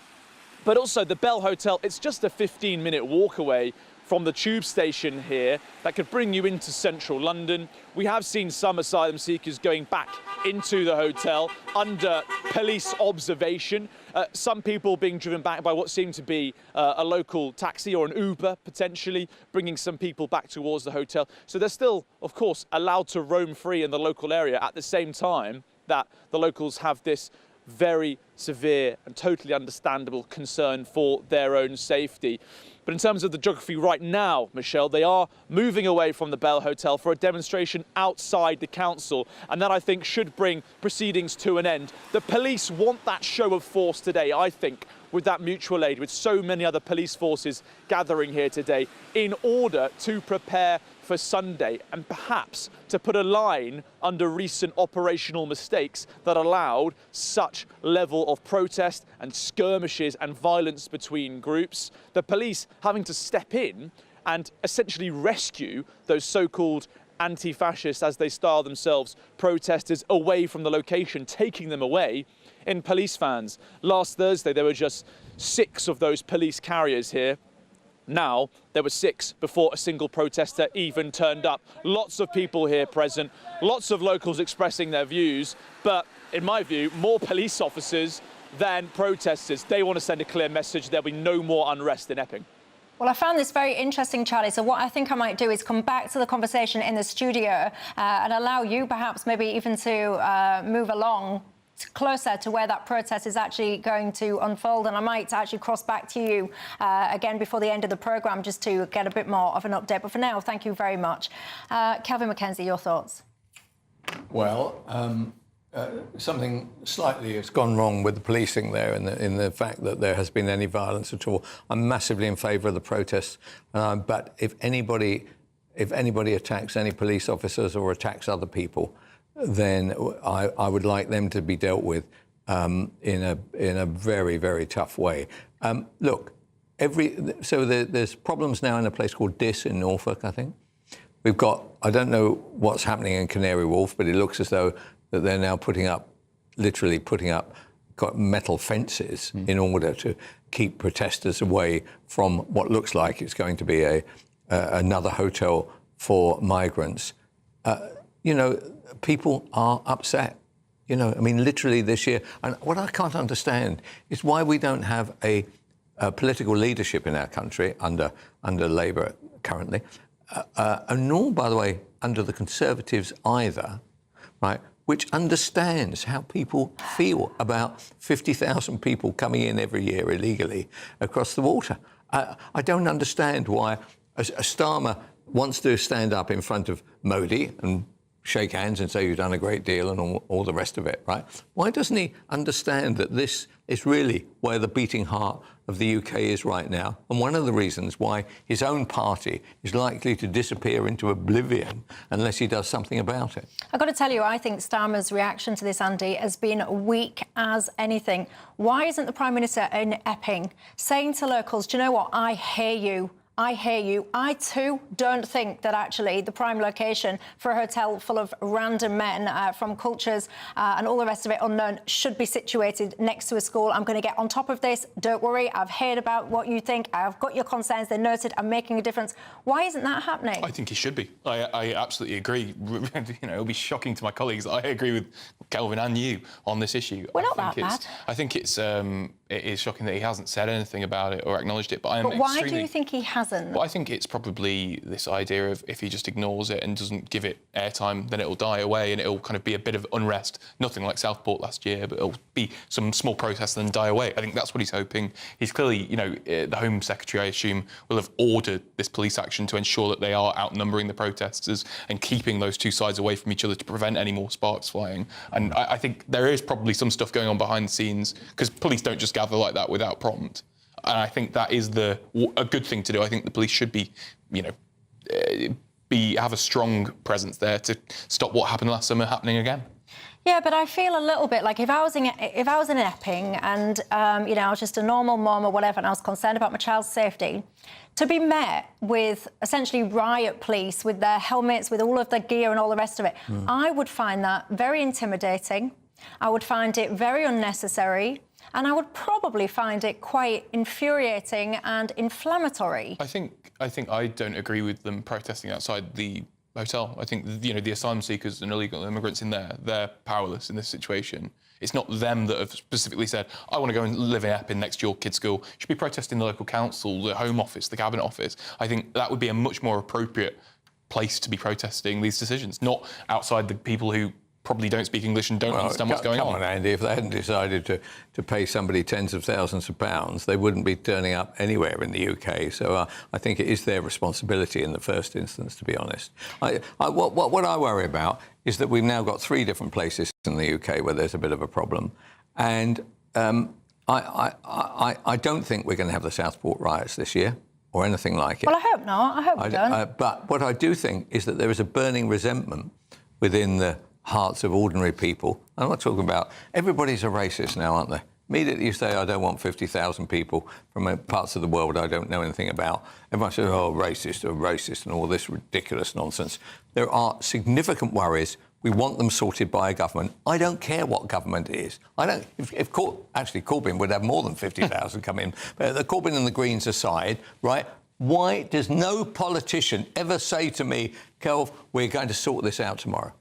S9: But also the Bell Hotel, it's just a 15-minute walk away from the tube station here that could bring you into central London. We have seen some asylum seekers going back into the hotel under police observation. Some people being driven back by what seemed to be a local taxi or an Uber, potentially, bringing some people back towards the hotel. So they're still, of course, allowed to roam free in the local area at the same time that the locals have this very severe and totally understandable concern for their own safety. But in terms of the geography right now, Michelle, they are moving away from the Bell Hotel for a demonstration outside the council, and that, I think, should bring proceedings to an end. The police want that show of force today, I think, with that mutual aid, with so many other police forces gathering here today in order to prepare for Sunday and perhaps to put a line under recent operational mistakes that allowed such level of protest and skirmishes and violence between groups. The police having to step in and essentially rescue those so-called anti-fascists, as they style themselves, protesters away from the location, taking them away in police vans. Last Thursday, there were just 6 of those police carriers here. Now, there were 6 before a single protester even turned up. Lots of people here present, lots of locals expressing their views, but in my view, more police officers than protesters. They want to send a clear message there'll be no more unrest in Epping.
S8: Well, I found this very interesting, Charlie. So what I think I might do is come back to the conversation in the studio and allow you perhaps maybe even to move along closer to where that protest is actually going to unfold. And I might actually cross back to you again before the end of the programme just to get a bit more of an update. But for now, thank you very much. Kelvin McKenzie, your thoughts?
S11: Well, something slightly has gone wrong with the policing there in the fact that there has been any violence at all. I'm massively in favour of the protests, but if anybody attacks any police officers or attacks other people, then I would like them to be dealt with in a very, very tough way. Look, there's problems now in a place called Diss in Norfolk, I think. We've got, I don't know what's happening in Canary Wharf, but it looks as though that they're now literally putting up metal fences in order to keep protesters away from what looks like it's going to be another hotel for migrants. You know, people are upset. You know, I mean, literally this year. And what I can't understand is why we don't have a political leadership in our country under Labour currently, and nor, by the way, under the Conservatives either, right? Which understands how people feel about 50,000 people coming in every year illegally across the water. I don't understand why a Starmer wants to stand up in front of Modi and shake hands and say you've done a great deal and all the rest of it, right? Why doesn't he understand that this is really where the beating heart of the UK is right now, and one of the reasons why his own party is likely to disappear into oblivion unless he does something about it?
S8: I've got to tell you, I think Starmer's reaction to this, Andy, has been weak as anything. Why isn't the Prime Minister in Epping saying to locals, do you know what, I hear you. I hear you. I, too, don't think that actually the prime location for a hotel full of random men from cultures and all the rest of it unknown should be situated next to a school. I'm going to get on top of this. Don't worry. I've heard about what you think. I've got your concerns. They're noted. I'm making a difference. Why isn't that happening?
S12: I think he should be. I absolutely agree. You know, it'll be shocking to my colleagues that I agree with Kelvin and you on this issue.
S8: We're not that bad.
S12: I think it is shocking that he hasn't said anything about it or acknowledged it. But
S8: why do you think he hasn't?
S12: Well, I think it's probably this idea of if he just ignores it and doesn't give it airtime, then it'll die away and it'll kind of be a bit of unrest. Nothing like Southport last year, but it'll be some small protests and then die away. I think that's what he's hoping. He's clearly, you know, the Home Secretary, I assume, will have ordered this police action to ensure that they are outnumbering the protesters and keeping those two sides away from each other to prevent any more sparks flying. And I think there is probably some stuff going on behind the scenes because police don't just gather like that without prompt. And I think that is a good thing to do. I think the police should be, you know, have a strong presence there to stop what happened last summer happening again.
S8: Yeah, but I feel a little bit like if I was in Epping and you know, I was just a normal mum or whatever, and I was concerned about my child's safety, to be met with essentially riot police with their helmets, with all of their gear and all the rest of it, I would find that very intimidating. I would find it very unnecessary. And I would probably find it quite infuriating and inflammatory.
S12: I think I don't agree with them protesting outside the hotel. I think, you know, the asylum seekers and illegal immigrants in there, they're powerless in this situation. It's not them that have specifically said, I want to go and live in Epping next to your kid's school. You should be protesting the local council, the Home Office, the Cabinet Office. I think that would be a much more appropriate place to be protesting these decisions, not outside the people who probably don't speak English and don't understand what's going on.
S11: Come on, Andy, if they hadn't decided to pay somebody tens of thousands of pounds, they wouldn't be turning up anywhere in the UK. So I think it is their responsibility in the first instance, to be honest. What I worry about is that we've now got 3 different places in the UK where there's a bit of a problem. And I don't think we're going to have the Southport riots this year or anything like it.
S8: Well, I hope not. I hope we don't.
S11: But what I do think is that there is a burning resentment within the hearts of ordinary people. I'm not talking about... Everybody's a racist now, aren't they? Immediately you say, I don't want 50,000 people from parts of the world I don't know anything about. Everyone says, oh, racist, and all this ridiculous nonsense. There are significant worries. We want them sorted by a government. I don't care what government it is. I don't... Actually, Corbyn would have more than 50,000 come in. But the Corbyn and the Greens aside, right, why does no politician ever say to me, Kelv, we're going to sort this out tomorrow?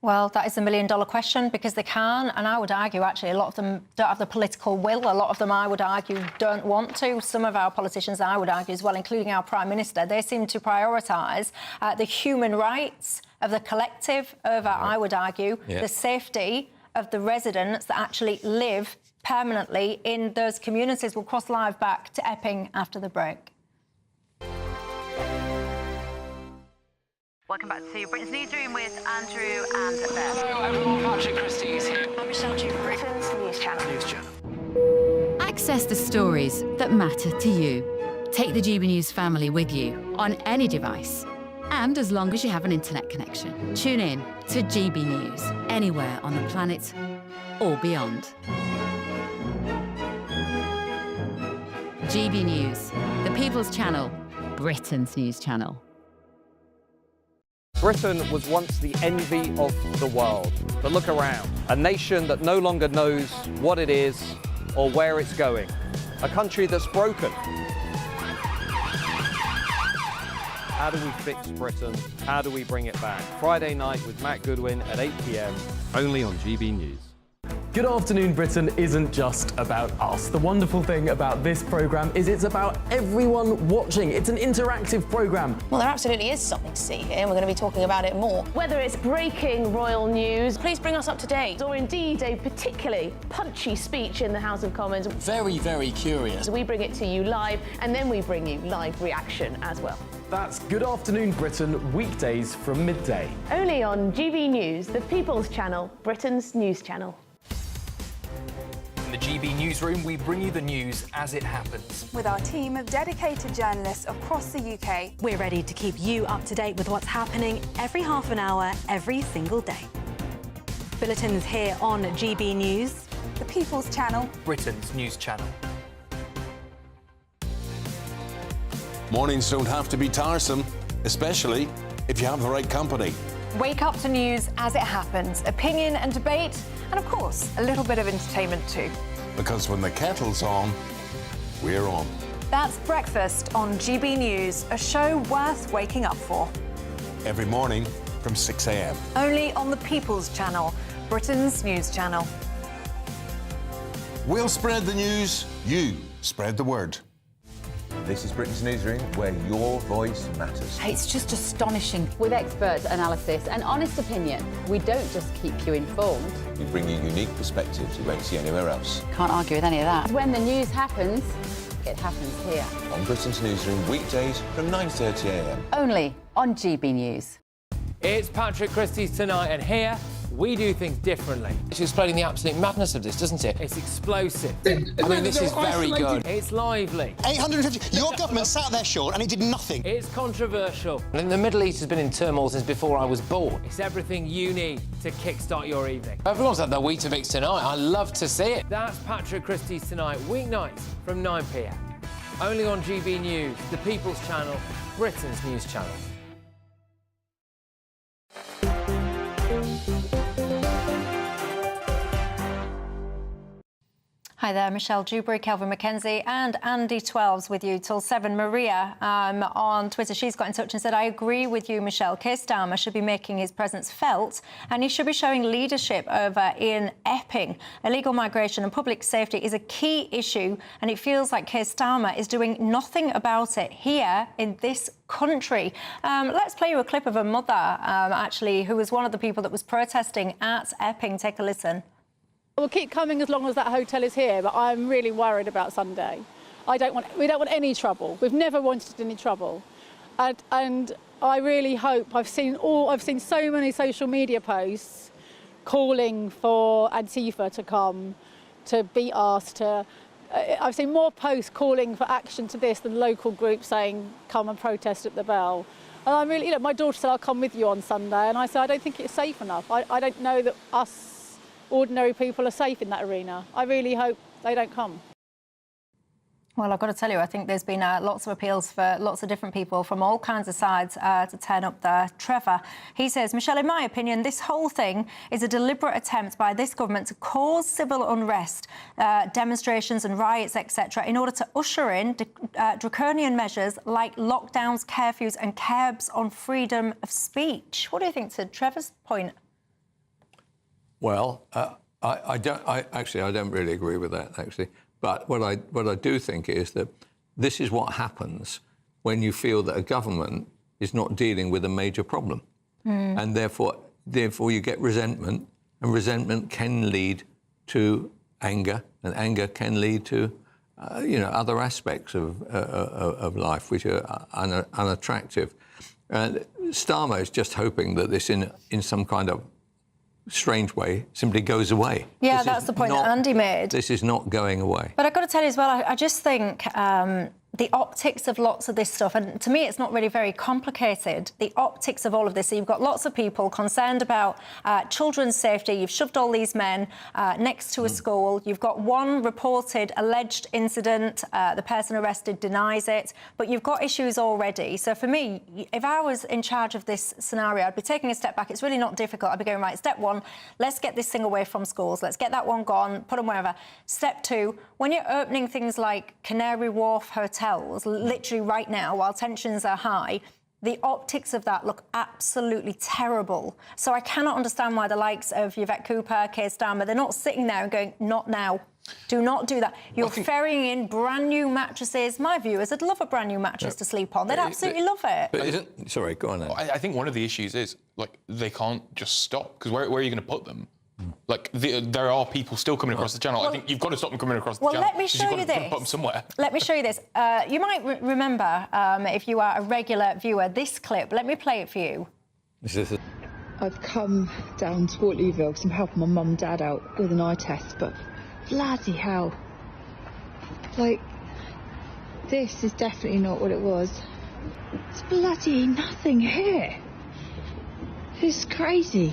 S8: Well, that is the million-dollar question, because they can, and I would argue, actually, a lot of them don't have the political will. A lot of them, I would argue, don't want to. Some of our politicians, I would argue as well, including our Prime Minister, they seem to prioritise the human rights of the collective over, I would argue, the safety of the residents that actually live permanently in those communities. We'll cross live back to Epping after the break.
S4: Welcome back to Britain's Newsroom with Andrew and Beth.
S10: Hello everyone, Patrick Christie is here.
S4: I'm Michelle Dewberry, Britain's News Channel.
S13: Access the stories that matter to you. Take the GB News family with you on any device. And as long as you have an internet connection, tune in to GB News anywhere on the planet or beyond. GB News, the People's Channel, Britain's news channel.
S15: Britain was once the envy of the world. But look around. A nation that no longer knows what it is or where it's going. A country that's broken. How do we fix Britain? How do we bring it back? Friday night with Matt Goodwin at 8 p.m.
S22: Only on GB News.
S25: Good Afternoon Britain isn't just about us. The wonderful thing about this programme is it's about everyone watching. It's an interactive programme.
S26: Well, there absolutely is something to see here, and we're going to be talking about it more. Whether it's breaking royal news, please bring us up to date, or indeed a particularly punchy speech in the House of Commons.
S27: Very, very curious.
S26: We bring it to you live, and then we bring you live reaction as well.
S25: That's Good Afternoon Britain, weekdays from midday.
S26: Only on GB News, the People's Channel, Britain's news channel.
S27: In the GB Newsroom, we bring you the news as it happens.
S28: With our team of dedicated journalists across the UK.
S29: We're ready to keep you up to date with what's happening every half an hour, every single day. Bulletins here on GB News.
S28: The People's Channel.
S27: Britain's news channel.
S30: Mornings don't have to be tiresome, especially if you have the right company.
S28: Wake up to news as it happens, opinion and debate, and of course, a little bit of entertainment too.
S30: Because when the kettle's on, we're on.
S28: That's Breakfast on GB News, a show worth waking up for.
S30: Every morning from 6 a.m.
S28: Only on the People's Channel, Britain's news channel.
S30: We'll spread the news, you spread the word.
S31: This is Britain's Newsroom, where your voice matters.
S32: It's just astonishing. With expert analysis and honest opinion, we don't just keep you informed.
S31: We bring you unique perspectives you won't see anywhere else.
S32: Can't argue with any of that. When the news happens, it happens here.
S31: On Britain's Newsroom, weekdays from 9:30 a.m.
S32: Only on GB News.
S15: It's Patrick Christie's Tonight, and here we do things differently.
S27: It's explaining the absolute madness of this, doesn't it?
S15: It's explosive.
S27: I mean, this is very good.
S15: It's lively.
S27: 850. Your government sat there, Sean, and it did nothing.
S15: It's controversial.
S27: And the Middle East has been in turmoil since before I was born.
S15: It's everything you need to kickstart your evening.
S27: Everyone's had their Weetabix tonight. I love to see it.
S15: That's Patrick Christie's Tonight, weeknights from 9 p.m. Only on GB News, the People's Channel, Britain's news channel.
S8: Hi there, Michelle Dewberry, Kelvin McKenzie and Andy 12s with you till 7. Maria on Twitter, she's got in touch and said, I agree with you, Michelle. Keir Starmer should be making his presence felt and he should be showing leadership over in Epping. Illegal migration and public safety is a key issue and it feels like Keir Starmer is doing nothing about it here in this country. Let's play you a clip of a mother, actually, who was one of the people that was protesting at Epping. Take a listen.
S33: We'll keep coming as long as that hotel is here, but I'm really worried about Sunday. We don't want any trouble. We've never wanted any trouble. And I really hope, I've seen so many social media posts calling for Antifa to come, to be asked to. I've seen more posts calling for action to this than local groups saying come and protest at the Bell. And I'm really, my daughter said I'll come with you on Sunday, and I said I don't think it's safe enough. I don't know that us ordinary people are safe in that arena. I really hope they don't come.
S8: Well, I've got to tell you, I think there's been lots of appeals for lots of different people from all kinds of sides to turn up there. Trevor, he says, Michelle, in my opinion, this whole thing is a deliberate attempt by this government to cause civil unrest, demonstrations and riots, etc., in order to usher in draconian measures like lockdowns, curfews and curbs on freedom of speech. What do you think to Trevor's point?
S11: Well, I don't really agree with that, actually. But what I do think is that this is what happens when you feel that a government is not dealing with a major problem. And therefore you get resentment, and resentment can lead to anger, and anger can lead to other aspects of life which are unattractive. And Starmer is just hoping that this in some kind of strange way simply goes away.
S8: Yeah, that's the point that Andy made.
S11: This is not going away.
S8: But I've got to tell you as well, I just think the optics of lots of this stuff, and to me it's not really very complicated, the optics of all of this. So you've got lots of people concerned about children's safety. You've shoved all these men next to a school. You've got one reported alleged incident. The person arrested denies it. But you've got issues already. So for me, if I was in charge of this scenario, I'd be taking a step back. It's really not difficult. I'd be going, right, step one, let's get this thing away from schools. Let's get that one gone, put them wherever. Step two, when you're opening things like Canary Wharf hotels, literally right now, while tensions are high, the optics of that look absolutely terrible. So I cannot understand why the likes of Yvette Cooper, Keir Starmer, they're not sitting there and going, not now. Do not do that. You're ferrying in brand new mattresses. My viewers would love a brand new mattress to sleep on. They'd absolutely love it.
S11: But sorry, go on then.
S12: I think one of the issues is, they can't just stop, because where are you going to put them? There are people still coming across the channel. I think you've got to stop them coming across the channel.
S8: Well, let me show you this.
S12: Put them somewhere.
S8: Let me show you this. You might remember, if you are a regular viewer, this clip. Let me play it for you.
S1: I've come down to Waterlooville because I'm helping my mum and dad out with an eye test, but bloody hell. This is definitely not what it was. It's bloody nothing here. It's crazy.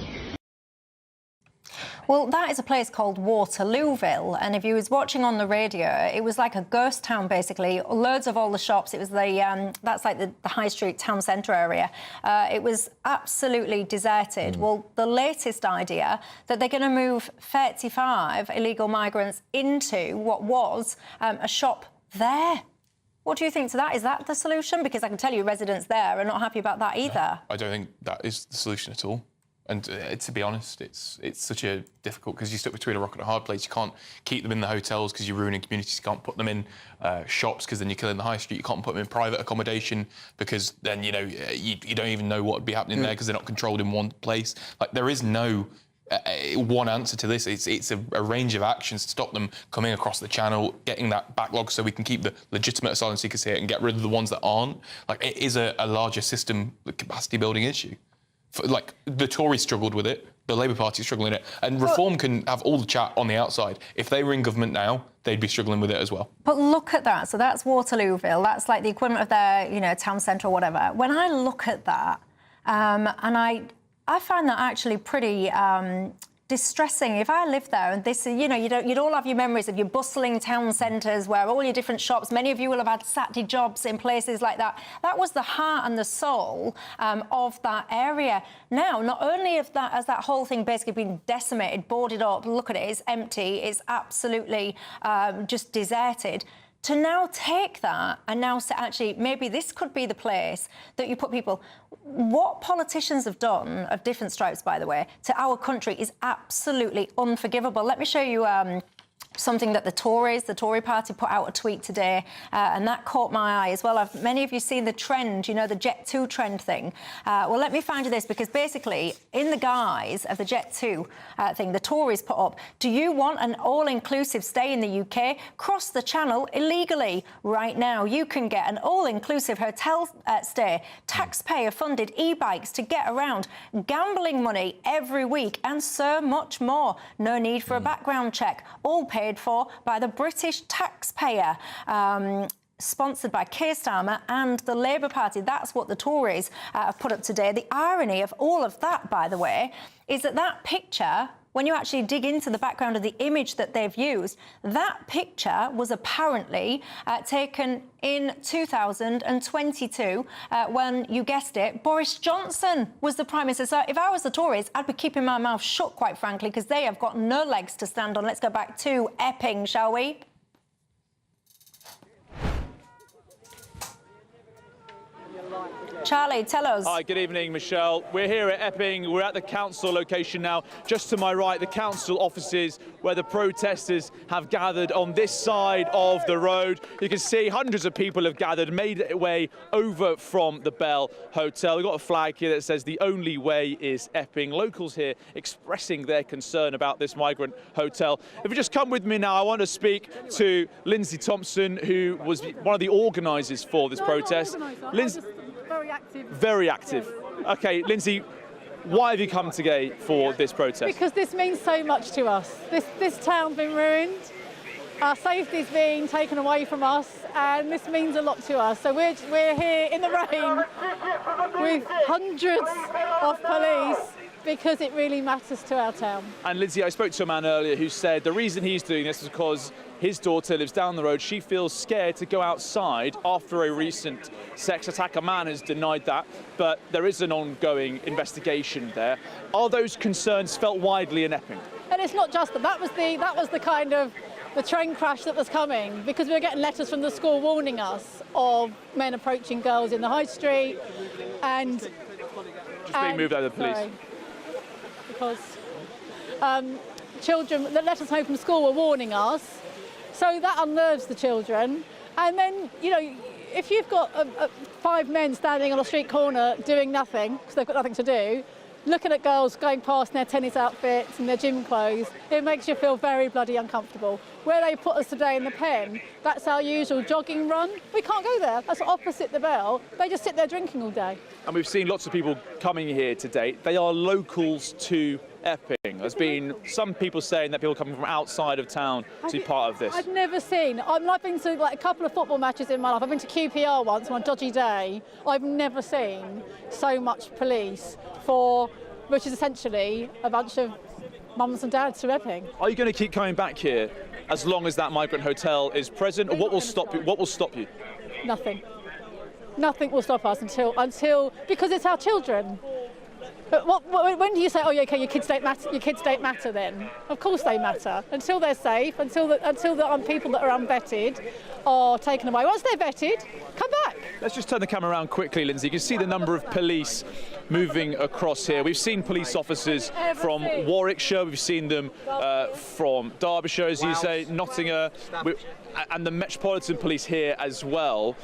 S8: Well, that is a place called Waterlooville, and if you was watching on the radio, it was like a ghost town, basically. Loads of all the shops. It was that's like the High Street town centre area. It was absolutely deserted. Well, the latest idea that they're going to move 35 illegal migrants into what was a shop there. What do you think to that? Is that the solution? Because I can tell you residents there are not happy about that either.
S12: I don't think that is the solution at all. And to be honest, it's such a difficult, because you're stuck between a rock and a hard place. You can't keep them in the hotels because you're ruining communities. You can't put them in shops because then you're killing the high street. You can't put them in private accommodation because then, you don't even know what would be happening there because they're not controlled in one place. There is no one answer to this. It's a range of actions to stop them coming across the channel, getting that backlog so we can keep the legitimate asylum seekers here and get rid of the ones that aren't. It is a larger system capacity building issue. The Tories struggled with it, the Labour Party is struggling with it, and Reform can have all the chat on the outside. If they were in government now, they'd be struggling with it as well.
S8: But look at that. So that's Waterlooville. That's like the equivalent of their, town centre or whatever. When I look at that, and I find that actually pretty distressing. If I lived there and this, you'd all have your memories of your bustling town centres where all your different shops, many of you will have had Saturday jobs in places like that. That was the heart and the soul of that area. Now, not only has that whole thing basically been decimated, boarded up, look at it, it's empty, it's absolutely just deserted. To now take that and now say, actually, maybe this could be the place that you put people. What politicians have done, of different stripes, by the way, to our country is absolutely unforgivable. Let me show you something that the Tory party put out a tweet today, and that caught my eye as well. Have many of you seen the trend, the Jet 2 trend thing? Well, let me find you this, because basically, in the guise of the Jet 2 thing, the Tories put up, do you want an all-inclusive stay in the UK? Cross the channel illegally. Right now, you can get an all-inclusive hotel stay, taxpayer-funded e-bikes to get around, gambling money every week, and so much more. No need for a background check. All paid paid for by the British taxpayer. Sponsored by Keir Starmer and the Labour Party. That's what the Tories have put up today. The irony of all of that, by the way, is that that picture, when you actually dig into the background of the image that they've used, that picture was apparently taken in 2022 when, you guessed it, Boris Johnson was the Prime Minister. So if I was the Tories, I'd be keeping my mouth shut, quite frankly, because they have got no legs to stand on. Let's go back to Epping, shall we? Charlie, tell us.
S9: Hi, good evening, Michelle. We're here at Epping. We're at the council location now. Just to my right, the council offices where the protesters have gathered on this side of the road. You can see hundreds of people have gathered, made their way over from the Bell Hotel. We've got a flag here that says the only way is Epping. Locals here expressing their concern about this migrant hotel. If you just come with me now, I want to speak to Lindsay Thompson, who was one of the organisers for this protest. Lindsay,
S33: very active.
S9: Very active. OK, Lindsay, why have you come today for this protest?
S33: Because this means so much to us. This town's been ruined. Our safety's being taken away from us, and this means a lot to us. So we're here in the rain with hundreds of police because it really matters to our town.
S9: And Lindsay, I spoke to a man earlier who said the reason he's doing this is because his daughter lives down the road. She feels scared to go outside after a recent sex attack. A man has denied that, but there is an ongoing investigation there. Are those concerns felt widely in Epping?
S33: And it's not just that. That was the kind of the train crash that was coming, because we were getting letters from the school warning us of men approaching girls in the high street and
S9: just being moved over the police.
S33: Sorry. Because children, the letters home from school were warning us, so that unnerves the children. And then, you know, if you've got 5 men standing on a street corner doing nothing, because they've got nothing to do, looking at girls going past in their tennis outfits and their gym clothes, it makes you feel very bloody uncomfortable. Where they put us today in the pen, that's our usual jogging run. We can't go there. That's opposite the Bell. They just sit there drinking all day.
S9: And we've seen lots of people coming here today. They are locals to Epping. There's been some people saying that people coming from outside of town to be part of this.
S33: I've never seen. I've been to like a couple of football matches in my life. I've been to QPR once on a dodgy day. I've never seen so much police for, which is essentially a bunch of mums and dads to Epping.
S9: Are you going to keep coming back here as long as that migrant hotel is present, or what will stop you? What will stop you?
S33: Nothing. Nothing will stop us until because it's our children. But when do you say, oh, yeah, okay, your kids don't matter? Your kids don't matter then? Of course they matter. Until they're safe, until the people that are unvetted are taken away. Once they're vetted, come back.
S9: Let's just turn the camera around quickly, Lindsay. You can see the number of police moving across here. We've seen police officers from Warwickshire. We've seen them from Derbyshire, as you say, Nottingham, and the Metropolitan Police here as well.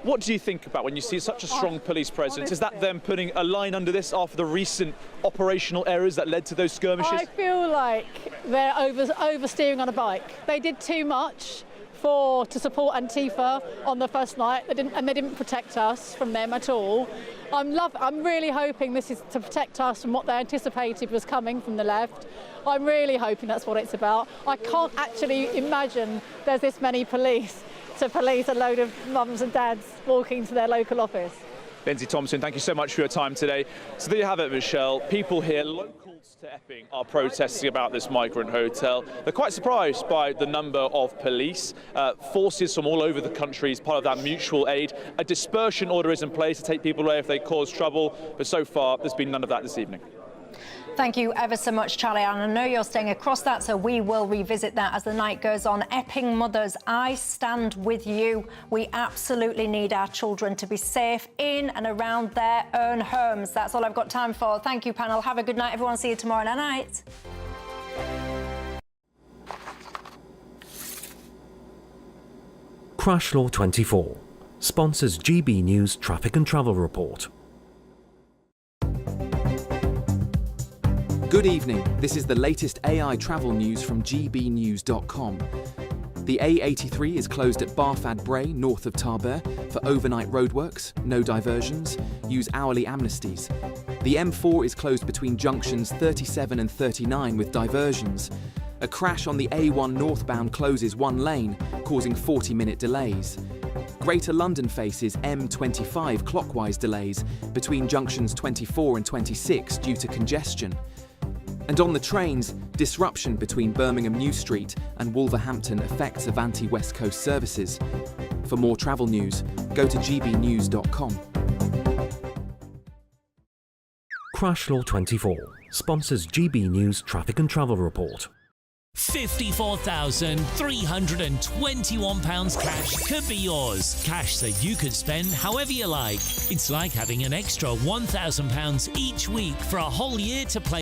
S9: What do you think about when you see such a strong police presence? Is that them putting a line under this after the recent operational errors that led to those skirmishes?
S33: I feel like they're oversteering on a bike. They did too much to support Antifa on the first night, they didn't protect us from them at all. I'm really hoping this is to protect us from what they anticipated was coming from the left. I'm really hoping that's what it's about. I can't actually imagine there's this many police to police a load of mums and dads walking to their local office.
S9: Lindsay Thompson, thank you so much for your time today. So there you have it, Michelle. People here, locals to Epping, are protesting about this migrant hotel. They're quite surprised by the number of police. Forces from all over the country as part of that mutual aid. A dispersion order is in place to take people away if they cause trouble, but so far there's been none of that this evening.
S8: Thank you ever so much, Charlie. And I know you're staying across that, so we will revisit that as the night goes on. Epping mothers, I stand with you. We absolutely need our children to be safe in and around their own homes. That's all I've got time for. Thank you, panel. Have a good night, everyone. See you tomorrow night.
S5: Crash Law 24 sponsors GB News Traffic and Travel Report.
S2: Good evening, this is the latest AI travel news from gbnews.com. The A83 is closed at Barfad Bray, north of Tarbert, for overnight roadworks, no diversions, use hourly amnesties. The M4 is closed between junctions 37 and 39 with diversions. A crash on the A1 northbound closes one lane, causing 40-minute delays. Greater London faces M25 clockwise delays between junctions 24 and 26 due to congestion. And on the trains, disruption between Birmingham New Street and Wolverhampton affects Avanti West Coast services. For more travel news, go to gbnews.com.
S5: Crash Law 24 sponsors GB News Traffic and Travel Report.
S3: £54,321 cash could be yours. Cash that you could spend however you like. It's like having an extra £1,000 each week for a whole year to play